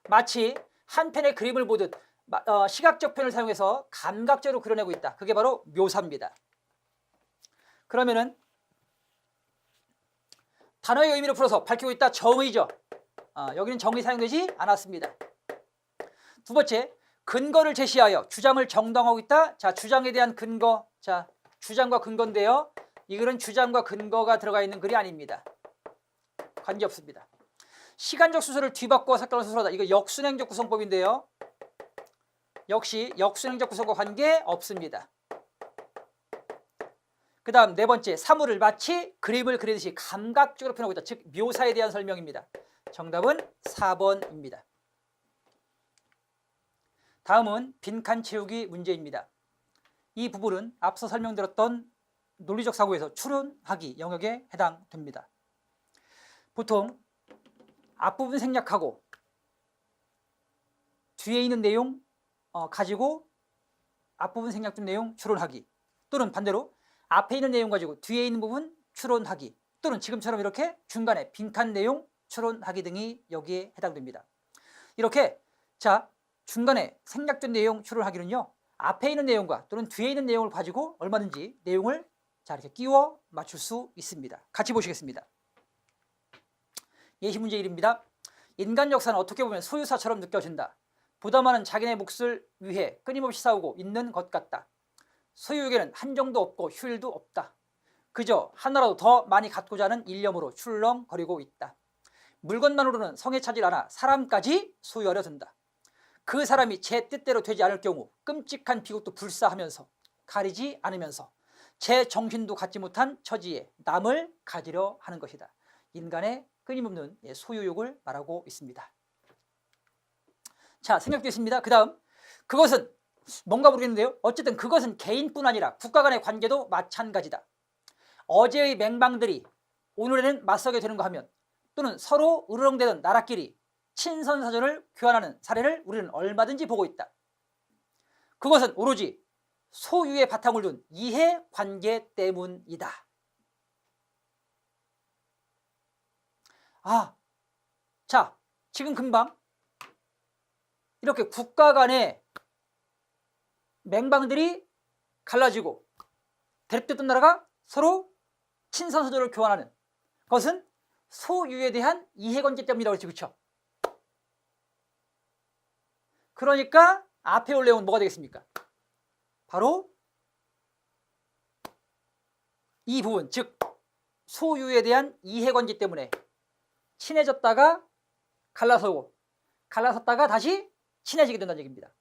마치 한 편의 그림을 보듯 시각적 표현을 사용해서 감각적으로 그려내고 있다. 그게 바로 묘사입니다. 그러면은 단어의 의미를 풀어서 밝히고 있다. 정의죠. 여기는 정의 사용되지 않았습니다. 두 번째, 근거를 제시하여 주장을 정당화하고 있다. 자, 주장에 대한 근거. 자, 주장과 근거인데요. 이 글은 주장과 근거가 들어가 있는 글이 아닙니다. 관계없습니다. 시간적 수소를 뒤바꿔 삭감한 수소하다. 이거 역순행적 구성법인데요. 역시 역순행적 구성과 관계없습니다. 그 다음 네 번째, 사물을 마치 그림을 그리듯이 감각적으로 표현하고 있다. 즉 묘사에 대한 설명입니다. 정답은 4번입니다. 다음은 빈칸 채우기 문제입니다. 이 부분은 앞서 설명드렸던 논리적 사고에서 추론하기 영역에 해당됩니다. 보통 앞부분 생략하고 뒤에 있는 내용 가지고 앞부분 생략된 내용 추론하기, 또는 반대로 앞에 있는 내용 가지고 뒤에 있는 부분 추론하기, 또는 지금처럼 이렇게 중간에 빈칸 내용 추론하기 등이 여기에 해당됩니다. 이렇게 자, 중간에 생략된 내용 추론하기는요, 앞에 있는 내용과 또는 뒤에 있는 내용을 가지고 얼마든지 내용을 자, 이렇게 끼워 맞출 수 있습니다. 같이 보시겠습니다. 예시 문제 1입니다. 인간 역사는 어떻게 보면 소유사처럼 느껴진다. 보다 많은 자기네 몫을 위해 끊임없이 싸우고 있는 것 같다. 소유에게는 한정도 없고 휴일도 없다. 그저 하나라도 더 많이 갖고자 하는 일념으로 출렁거리고 있다. 물건만으로는 성에 차질 않아 사람까지 소유하려 든다. 그 사람이 제 뜻대로 되지 않을 경우 끔찍한 비극도 불사하면서 가리지 않으면서 제 정신도 갖지 못한 처지에 남을 가지려 하는 것이다. 인간의 끊임없는 소유욕을 말하고 있습니다. 자, 생략됐습니다. 그 다음, 그것은 뭔가 모르겠는데요. 어쨌든 그것은 개인뿐 아니라 국가 간의 관계도 마찬가지다. 어제의 맹방들이 오늘에는 맞서게 되는가 하면, 또는 서로 으르렁대던 나라끼리 친선사전을 교환하는 사례를 우리는 얼마든지 보고 있다. 그것은 오로지 소유의 바탕을 둔 이해관계 때문이다. 자, 지금 금방 이렇게 국가 간의 맹방들이 갈라지고 대립됐던 나라가 서로 친선사전을 교환하는 것은 소유에 대한 이해관계 때문이라고 했죠. 그렇죠? 그러니까 앞에 올 내용은 뭐가 되겠습니까? 바로 이 부분, 즉 소유에 대한 이해관계 때문에 친해졌다가 갈라서고 갈라섰다가 다시 친해지게 된다는 얘기입니다.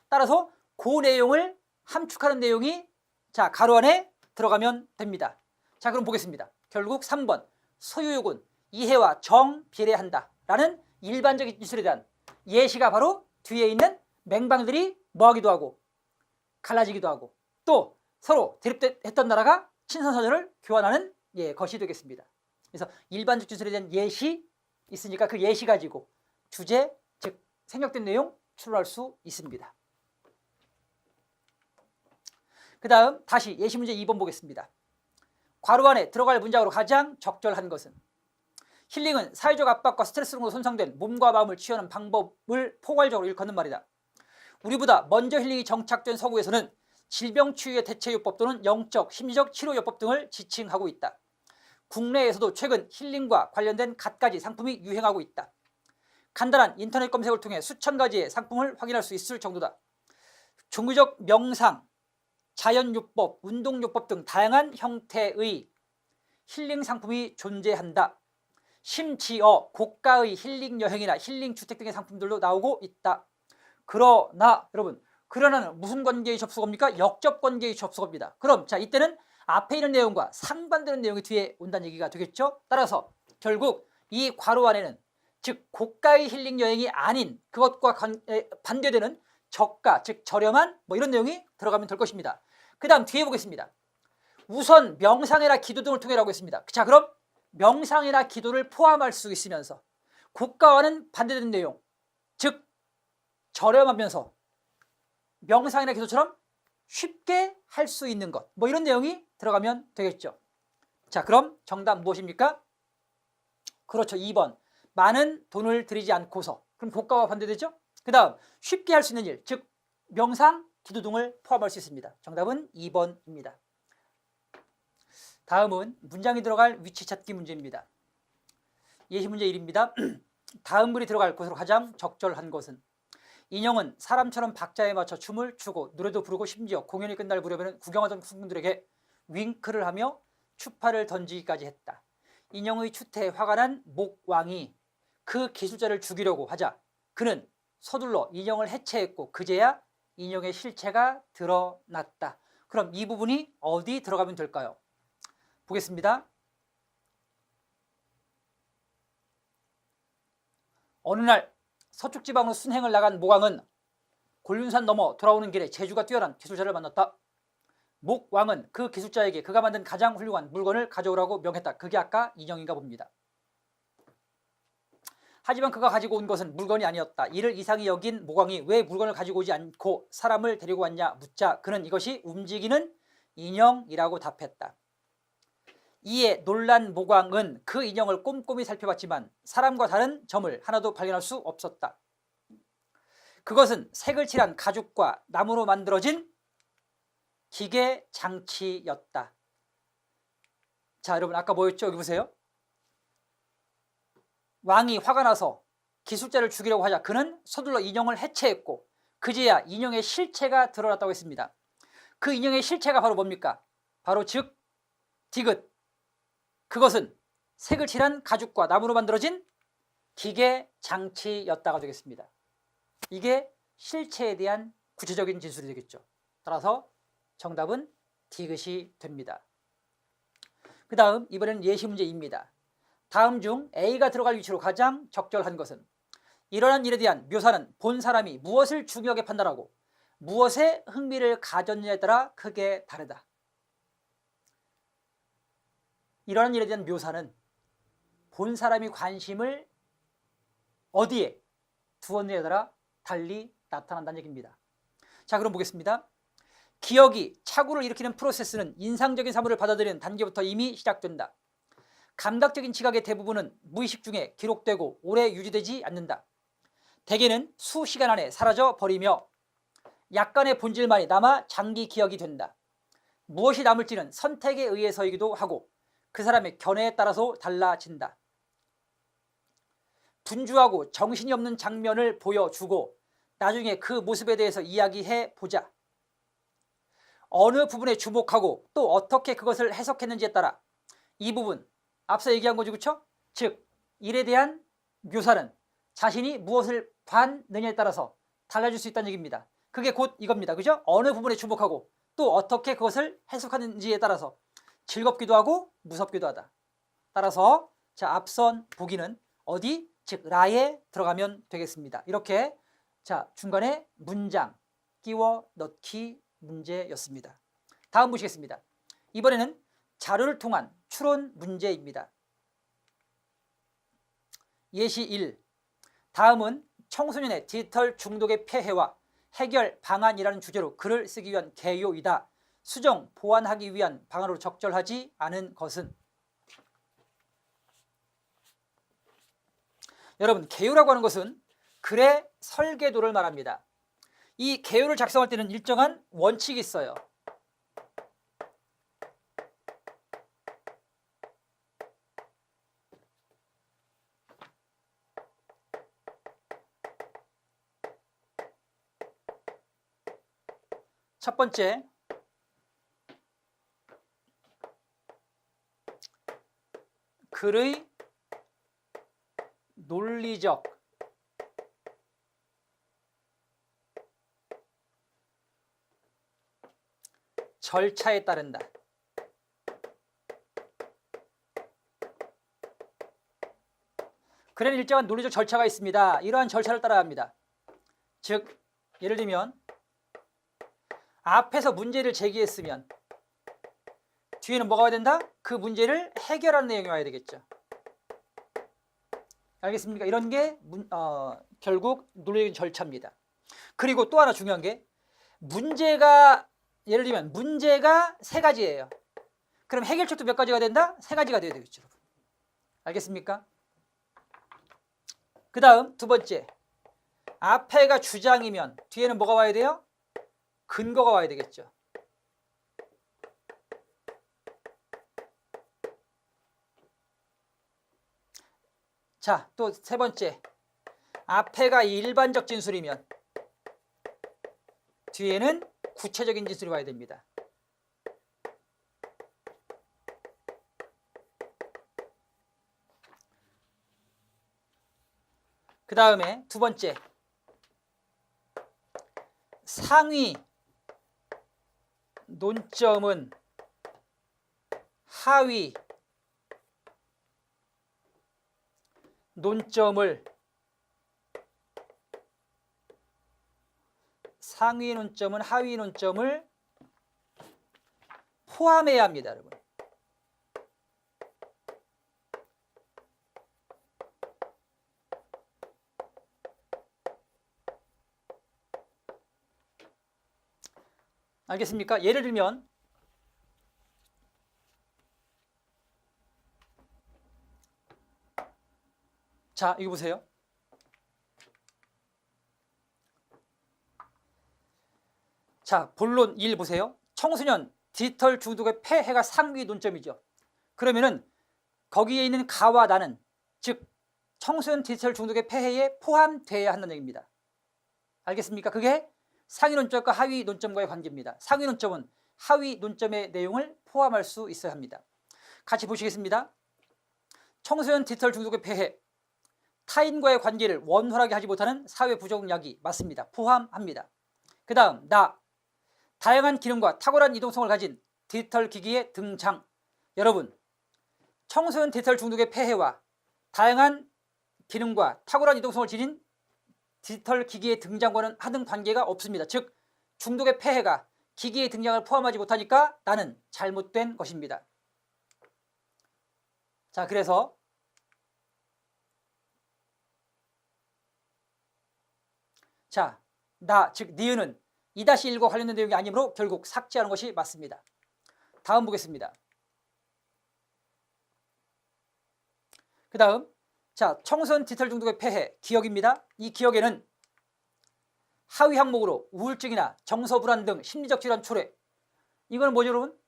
따라서 그 내용을 함축하는 내용이 자, 가로 안에 들어가면 됩니다. 자, 그럼 보겠습니다. 결국 3번 소유욕은 이해와 정비례한다 라는 일반적인 기술에 대한 예시가 바로 뒤에 있는 맹방들이 뭐하기도 하고 갈라지기도 하고 또 서로 대립했던 나라가 친선사전을 교환하는 것이 되겠습니다. 그래서 일반적 기술에 대한 예시 있으니까 그 예시 가지고 주제, 즉 생략된 내용 추론할 수 있습니다. 그 다음 다시 예시 문제 2번 보겠습니다. 괄호 안에 들어갈 문장으로 가장 적절한 것은 힐링은 사회적 압박과 스트레스로 손상된 몸과 마음을 치유하는 방법을 포괄적으로 일컫는 말이다. 우리보다 먼저 힐링이 정착된 서구에서는 질병 치유의 대체요법 또는 영적, 심리적 치료요법 등을 지칭하고 있다. 국내에서도 최근 힐링과 관련된 갖가지 상품이 유행하고 있다. 간단한 인터넷 검색을 통해 수천 가지의 상품을 확인할 수 있을 정도다. 종교적 명상, 자연요법, 운동요법 등 다양한 형태의 힐링 상품이 존재한다. 심지어 고가의 힐링 여행이나 힐링 주택 등의 상품들도 나오고 있다. 그러나 여러분, 그러나는 무슨 관계의 접속어입니까? 역접 관계의 접속어입니다. 그럼 자, 이때는 앞에 있는 내용과 상반되는 내용이 뒤에 온다는 얘기가 되겠죠. 따라서 결국 이 괄호 안에는 즉 고가의 힐링 여행이 아닌 그것과 반대되는 저가, 즉 저렴한 뭐 이런 내용이 들어가면 될 것입니다. 그 다음 뒤에 보겠습니다. 우선 명상이나 기도 등을 통해라고 했습니다. 자, 그럼 명상이나 기도를 포함할 수 있으면서 고가와는 반대되는 내용, 즉 저렴하면서 명상이나 기도처럼 쉽게 할 수 있는 것, 뭐 이런 내용이 들어가면 되겠죠. 자, 그럼 정답 무엇입니까? 그렇죠, 2번. 많은 돈을 들이지 않고서. 그럼 고가와 반대되죠. 그 다음 쉽게 할 수 있는 일, 즉 명상, 기도 등을 포함할 수 있습니다. 정답은 2번입니다. 다음은 문장이 들어갈 위치 찾기 문제입니다. 예시 문제 1입니다. 다음 글이 들어갈 곳으로 가장 적절한 것은? 인형은 사람처럼 박자에 맞춰 춤을 추고 노래도 부르고 심지어 공연이 끝날 무렵에는 구경하던 군중들에게 윙크를 하며 추파를 던지기까지 했다. 인형의 추태에 화가 난 목왕이 그 기술자를 죽이려고 하자 그는 서둘러 인형을 해체했고 그제야 인형의 실체가 드러났다. 그럼 이 부분이 어디 들어가면 될까요? 보겠습니다. 어느 날 서쪽 지방으로 순행을 나간 목왕은 곤륜산 넘어 돌아오는 길에 재주가 뛰어난 기술자를 만났다. 목왕은 그 기술자에게 그가 만든 가장 훌륭한 물건을 가져오라고 명했다. 그게 아까 인형인가 봅니다. 하지만 그가 가지고 온 것은 물건이 아니었다. 이를 이상히 여긴 목왕이 왜 물건을 가지고 오지 않고 사람을 데리고 왔냐 묻자 그는 이것이 움직이는 인형이라고 답했다. 이에 놀란 목왕은 그 인형을 꼼꼼히 살펴봤지만 사람과 다른 점을 하나도 발견할 수 없었다. 그것은 색을 칠한 가죽과 나무로 만들어진 기계 장치였다. 자, 여러분 아까 뭐였죠? 여기 보세요. 왕이 화가 나서 기술자를 죽이려고 하자 그는 서둘러 인형을 해체했고 그제야 인형의 실체가 드러났다고 했습니다. 그 인형의 실체가 바로 뭡니까? 바로 즉 디귿. 그것은 색을 칠한 가죽과 나무로 만들어진 기계 장치였다가 되겠습니다. 이게 실체에 대한 구체적인 진술이 되겠죠. 따라서 정답은 디귿이 됩니다. 그 다음 이번에는 예시 문제 2입니다. 다음 중 A가 들어갈 위치로 가장 적절한 것은? 일어난 일에 대한 묘사는 본 사람이 무엇을 중요하게 판단하고 무엇에 흥미를 가졌느냐에 따라 크게 다르다. 일어난 일에 대한 묘사는 본 사람이 관심을 어디에 두었느냐에 따라 달리 나타난다는 얘기입니다. 자, 그럼 보겠습니다. 기억이 착오를 일으키는 프로세스는 인상적인 사물을 받아들이는 단계부터 이미 시작된다. 감각적인 지각의 대부분은 무의식 중에 기록되고 오래 유지되지 않는다. 대개는 수시간 안에 사라져 버리며 약간의 본질만이 남아 장기 기억이 된다. 무엇이 남을지는 선택에 의해서이기도 하고 그 사람의 견해에 따라서 달라진다. 분주하고 정신이 없는 장면을 보여주고 나중에 그 모습에 대해서 이야기해 보자. 어느 부분에 주목하고 또 어떻게 그것을 해석했는지에 따라 이 부분, 앞서 얘기한 거죠, 그렇죠? 즉 일에 대한 묘사는 자신이 무엇을 봤느냐에 따라서 달라질 수 있다는 얘기입니다. 그게 곧 이겁니다, 그죠? 어느 부분에 주목하고 또 어떻게 그것을 해석하는지에 따라서 즐겁기도 하고 무섭기도 하다. 따라서 자, 앞선 보기는 어디? 즉 라에 들어가면 되겠습니다. 이렇게 자, 중간에 문장 끼워 넣기 문제였습니다. 다음 보시겠습니다. 이번에는 자료를 통한 추론 문제입니다. 예시 1. 다음은 청소년의 디지털 중독의 폐해와 해결 방안이라는 주제로 글을 쓰기 위한 개요이다. 수정, 보완하기 위한 방안으로 적절하지 않은 것은? 여러분, 개요라고 하는 것은 글의 설계도를 말합니다. 이 개요를 작성할 때는 일정한 원칙이 있어요. 첫 번째, 글의 논리적 절차에 따른다. 그런 일정한 논리적 절차가 있습니다. 이러한 절차를 따라야 합니다. 즉, 예를 들면 앞에서 문제를 제기했으면 뒤에는 뭐가 와야 된다? 그 문제를 해결하는 내용이 와야 되겠죠. 알겠습니까? 이런 게 결국 논리적인 절차입니다. 그리고 또 하나 중요한 게 문제가 예를 들면 문제가 3가지예요. 그럼 해결책도 몇 가지가 된다? 3가지가 되어야 되겠죠. 알겠습니까? 그 다음 2번째, 앞에가 주장이면 뒤에는 뭐가 와야 돼요? 근거가 와야 되겠죠. 자, 또 3번째, 앞에가 일반적 진술이면 뒤에는 구체적인 진술이 와야 됩니다. 그 다음에 2번째, 상위 논점은 하위 논점을 상위 논점은 하위 논점을 포함해야 합니다, 여러분. 알겠습니까? 예를 들면 자, 이거 보세요. 자, 본론 1 보세요. 청소년 디지털 중독의 폐해가 상위 논점이죠. 그러면은 거기에 있는 가와 나는, 즉 청소년 디지털 중독의 폐해에 포함돼야 한다는 얘기입니다. 알겠습니까? 그게 상위 논점과 하위 논점과의 관계입니다. 상위 논점은 하위 논점의 내용을 포함할 수 있어야 합니다. 같이 보시겠습니다. 청소년 디지털 중독의 폐해, 타인과의 관계를 원활하게 하지 못하는 사회 부적 야기 맞습니다. 포함합니다. 그 다음 다양한 기능과 탁월한 이동성을 가진 디지털 기기의 등장. 여러분, 청소년 디지털 중독의 폐해와 다양한 기능과 탁월한 이동성을 지닌 디지털 기기의 등장과는 하등 관계가 없습니다. 즉, 중독의 폐해가 기기의 등장을 포함하지 못하니까 나는 잘못된 것입니다. 자, 그래서 자, 즉 니은은 2-1과 관련된 내용이 아니므로 결국 삭제하는 것이 맞습니다. 다음 보겠습니다. 그 다음, 자, 청소년 디지털 중독의 폐해, 기억입니다. 이 기억에는 하위 항목으로 우울증이나 정서불안 등 심리적 질환 초래, 이건 뭐죠, 여러분?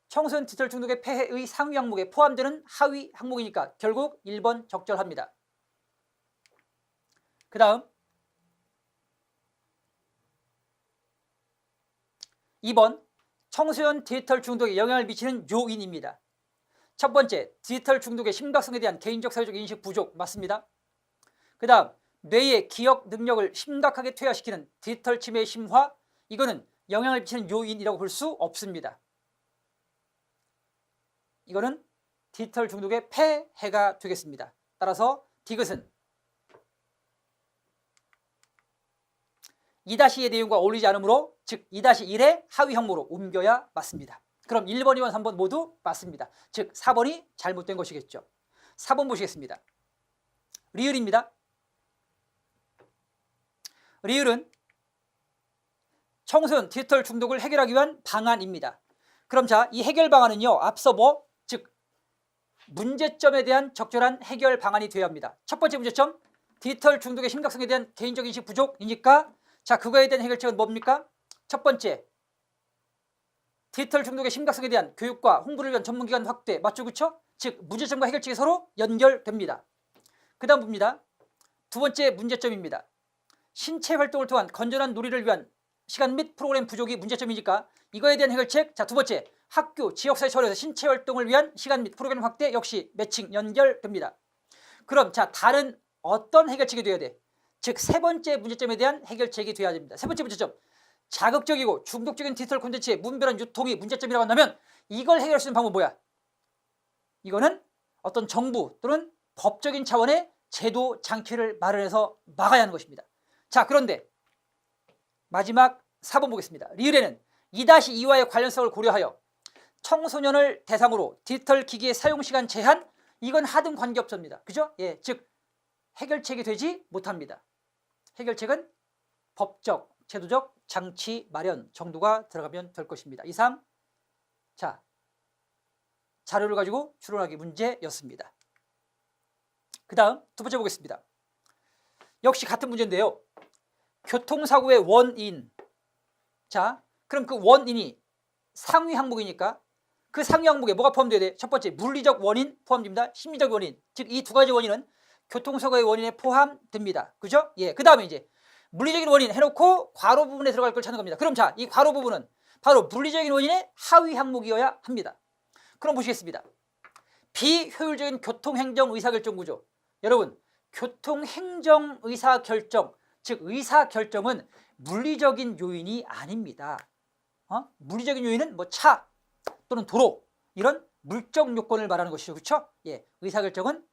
청소년 디지털 중독의 폐해의 상위 항목에 포함되는 하위 항목이니까 결국 1번 적절합니다. 그 다음 2번, 청소년 디지털 중독에 영향을 미치는 요인입니다. 첫 번째, 디지털 중독의 심각성에 대한 개인적 사회적 인식 부족 맞습니다. 그 다음, 뇌의 기억 능력을 심각하게 퇴화시키는 디지털 치매의 심화, 이거는 영향을 미치는 요인이라고 볼 수 없습니다. 이거는 디지털 중독의 폐해가 되겠습니다. 따라서 디귿은 2-2의 내용과 어울리지 않으므로, 즉 2-1의 하위 항목으로 옮겨야 맞습니다. 그럼 1번, 2번, 3번 모두 맞습니다. 즉 4번이 잘못된 것이겠죠. 4번 보시겠습니다. 리을입니다. 리을은 청소년 디지털 중독을 해결하기 위한 방안입니다. 그럼 자, 이 해결 방안은요, 앞서 즉 문제점에 대한 적절한 해결 방안이 되어야 합니다. 첫 번째 문제점, 디지털 중독의 심각성에 대한 개인적 인식 부족이니까, 자, 그거에 대한 해결책은 뭡니까? 첫 번째, 디지털 중독의 심각성에 대한 교육과 홍보를 위한 전문기관 확대, 맞죠? 그쵸? 즉 문제점과 해결책이 서로 연결됩니다. 그 다음 봅니다. 두 번째 문제점입니다. 신체 활동을 통한 건전한 놀이를 위한 시간 및 프로그램 부족이 문제점이니까 이거에 대한 해결책, 자, 두 번째, 학교, 지역사회 차원에서 신체 활동을 위한 시간 및 프로그램 확대 역시 매칭 연결됩니다. 그럼 자, 다른 어떤 해결책이 돼야 돼? 즉 세 번째 문제점에 대한 해결책이 돼야 됩니다. 세 번째 문제점. 자극적이고 중독적인 디지털 콘텐츠의 무분별한 유통이 문제점이라고 한다면 이걸 해결할 수 있는 방법은 뭐야? 이거는 어떤 정부 또는 법적인 차원의 제도 장치를 마련해서 막아야 하는 것입니다. 자, 그런데 마지막 4번 보겠습니다. 리을에는 2-2와의 관련성을 고려하여 청소년을 대상으로 디지털 기기의 사용시간 제한, 이건 하등 관계없습니다. 그죠? 예, 즉 해결책이 되지 못합니다. 해결책은 법적, 제도적 장치 마련 정도가 들어가면 될 것입니다. 이상 자 자료를 가지고 추론하기 문제였습니다. 그 다음 두 번째 보겠습니다. 역시 같은 문제인데요. 교통사고의 원인. 자, 그럼 그 원인이 상위 항목이니까 그 상위 항목에 뭐가 포함되어야 돼? 첫 번째 물리적 원인 포함됩니다. 심리적 원인. 즉 이 두 가지 원인은 교통사고의 원인에 포함됩니다. 그죠? 예. 그 다음에 이제 물리적인 원인 해놓고 괄호 부분에 들어갈 걸 찾는 겁니다. 그럼 자, 이 괄호 부분은 바로 물리적인 원인의 하위 항목이어야 합니다. 그럼 보시겠습니다. 비효율적인 교통행정 의사결정 구조. 여러분, 교통행정 의사결정, 즉 의사결정은 물리적인 요인이 아닙니다. 물리적인 요인은 뭐 차 또는 도로 이런 물적 요건을 말하는 것이죠. 그렇죠? 예, 의사결정은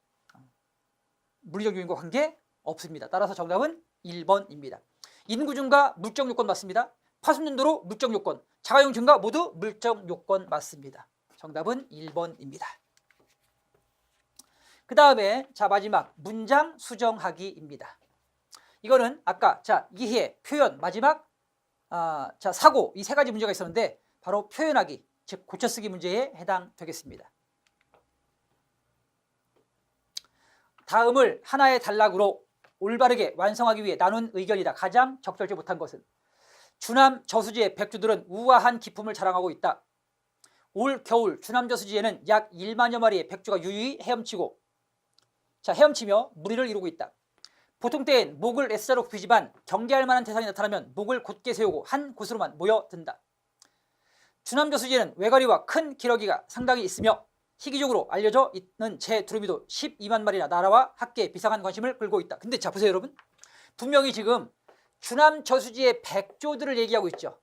물리적 요인과 관계 없습니다. 따라서 정답은 1번입니다. 인구 증가 물적 요건 맞습니다. 파손된 도로 물적 요건, 자가용 증가 모두 물적 요건 맞습니다. 정답은 1번입니다. 그 다음에 자 마지막 문장 수정하기입니다. 이거는 아까 자 이해, 표현, 마지막 자 사고 이 세 가지 문제가 있었는데 바로 표현하기, 즉 고쳐쓰기 문제에 해당되겠습니다. 다음을 하나의 단락으로 올바르게 완성하기 위해 나눈 의견이다. 가장 적절치 못한 것은 주남 저수지의 백조들은 우아한 기품을 자랑하고 있다. 올 겨울 주남 저수지에는 약 1만여 마리의 백조가 유유히 헤엄치고 헤엄치며 무리를 이루고 있다. 보통 때엔 목을 S자로 굽히지만 경계할 만한 대상이 나타나면 목을 곧게 세우고 한 곳으로만 모여든다. 주남 저수지에는 외가리와 큰 기러기가 상당히 있으며 희귀적으로 알려져 있는 제 두루미도 12만 마리나 나라와 학계에 비상한 관심을 끌고 있다. 근데 자 보세요 여러분. 분명히 지금 주남 저수지의 백조들을 얘기하고 있죠.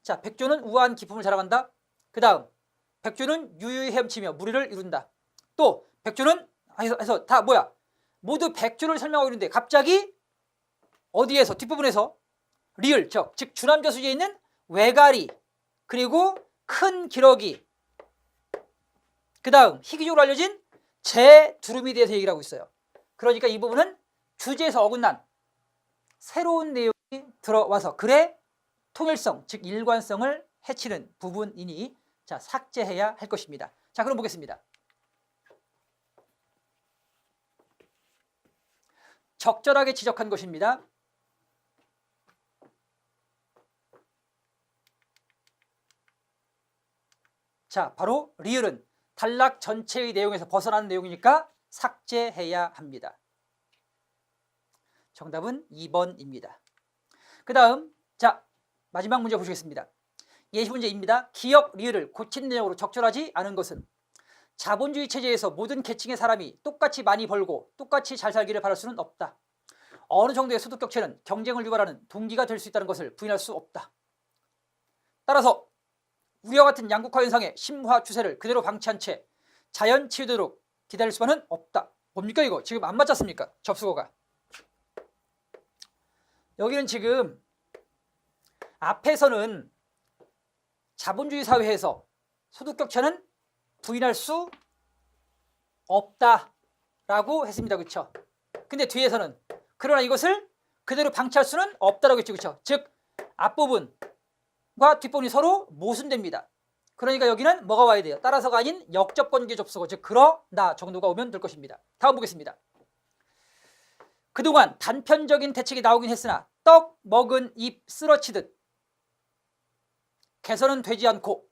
자, 백조는 우아한 기품을 자랑한다. 그 다음 백조는 유유히 헤엄치며 무리를 이룬다. 또 백조는 해서 다 뭐야? 모두 백조를 설명하고 있는데 갑자기 어디에서 뒷부분에서 리을 즉 주남 저수지에 있는 외가리 그리고 큰 기러기 그 다음 희귀적으로 알려진 제 두루미에 대해서 얘기를 하고 있어요. 그러니까 이 부분은 주제에서 어긋난 새로운 내용이 들어와서 글의 통일성 즉 일관성을 해치는 부분이니 자 삭제해야 할 것입니다. 자 그럼 보겠습니다. 적절하게 지적한 것입니다. 자 바로 리을은 단락 전체의 내용에서 벗어나는 내용이니까 삭제해야 합니다. 정답은 2번입니다. 그 다음 자 마지막 문제 보시겠습니다. 예시 문제입니다. 기역 리을을 고친 내용으로 적절하지 않은 것은 자본주의 체제에서 모든 계층의 사람이 똑같이 많이 벌고 똑같이 잘 살기를 바랄 수는 없다. 어느 정도의 소득 격차는 경쟁을 유발하는 동기가 될 수 있다는 것을 부인할 수 없다. 따라서 우리와 같은 양극화 현상의 심화 추세를 그대로 방치한 채 자연 치유되도록 기다릴 수만은 없다. 뭡니까 이거? 지금 안 맞았습니까? 접수어가. 여기는 지금 앞에서는 자본주의 사회에서 소득 격차는 부인할 수 없다라고 했습니다. 그렇죠? 근데 뒤에서는 그러나 이것을 그대로 방치할 수는 없다라고 했죠. 그렇죠? 즉 앞부분과 뒷부분이 서로 모순됩니다. 그러니까 여기는 뭐가 와야 돼요? 따라서가 아닌 역접관계 접속어 즉 그러나 정도가 오면 될 것입니다. 다음 보겠습니다. 그동안 단편적인 대책이 나오긴 했으나 떡 먹은 입 쓰러치듯 개선은 되지 않고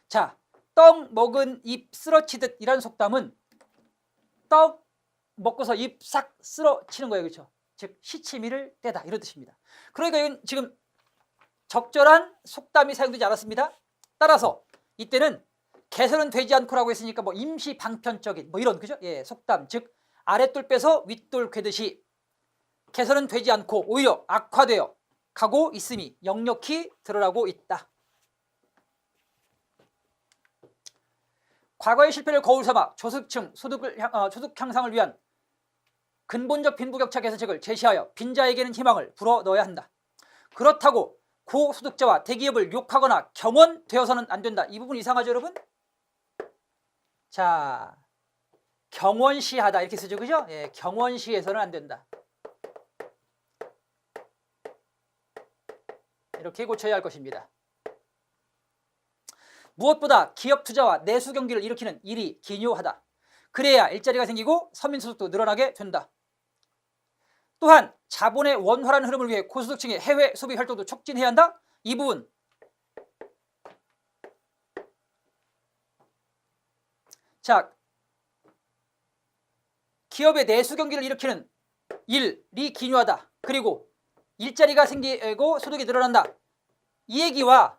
자 떡 먹은 입 쓰러치듯 이란 속담은 떡 먹고서 입 싹 쓰러치는 거예요. 그렇죠? 즉 시치미를 떼다 이런 뜻입니다. 그러니까 이건 지금 적절한 속담이 사용되지 않았습니다. 따라서 이때는 개선은 되지 않고라고 했으니까 뭐 임시 방편적인 뭐 이런 그죠? 예, 속담 즉 아랫돌 빼서 윗돌 꿰듯이 개선은 되지 않고 오히려 악화되어 가고 있음이 역력히 드러나고 있다. 과거의 실패를 거울 삼아 저소득층 소득 향상을 위한 근본적 빈부격차 개선책을 제시하여 빈자에게는 희망을 불어넣어야 한다. 그렇다고 고소득자와 대기업을 욕하거나 경원되어서는 안 된다. 이 부분 이상하죠, 여러분? 자, 경원시하다 이렇게 쓰죠, 그죠? 예, 경원시해서는 안 된다. 이렇게 고쳐야 할 것입니다. 무엇보다 기업 투자와 내수 경기를 일으키는 일이 기요하다. 그래야 일자리가 생기고 서민소득도 늘어나게 된다. 또한 자본의 원활한 흐름을 위해 고소득층의 해외 소비 활동도 촉진해야 한다. 이 부분 자, 기업의 내수 경기를 일으키는 일이 기요하다. 그리고 일자리가 생기고 소득이 늘어난다. 이 얘기와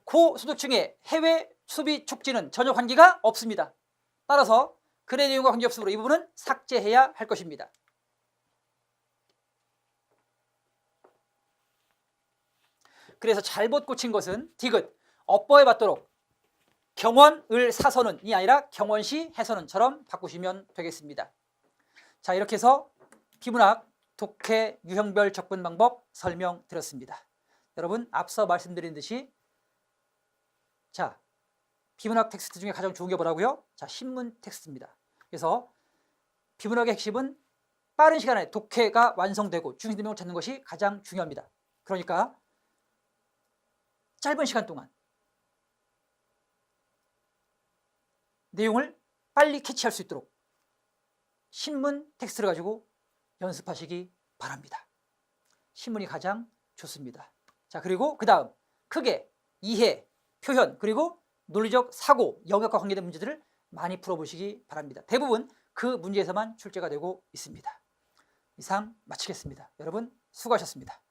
고소득층의 해외 소비 촉진은 전혀 관계가 없습니다. 따라서 글의 내용과 관계없으므로 이 부분은 삭제해야 할 것입니다. 그래서 잘못 고친 것은 디귿 업보에 받도록 경원을 사서는이 아니라 경원시 해서는처럼 바꾸시면 되겠습니다. 자, 이렇게 해서 비문학 독해 유형별 접근 방법 설명드렸습니다. 여러분 앞서 말씀드린 듯이 자, 비문학 텍스트 중에 가장 좋은 게 뭐라고요? 자, 신문 텍스트입니다. 그래서 비문학의 핵심은 빠른 시간에 독해가 완성되고 중심대명을 찾는 것이 가장 중요합니다. 그러니까 짧은 시간 동안 내용을 빨리 캐치할 수 있도록 신문 텍스트를 가지고 연습하시기 바랍니다. 신문이 가장 좋습니다. 자, 그리고 그 다음 크게 이해, 표현, 그리고 논리적 사고, 영역과 관계된 문제들을 많이 풀어보시기 바랍니다. 대부분 그 문제에서만 출제가 되고 있습니다. 이상 마치겠습니다. 여러분 수고하셨습니다.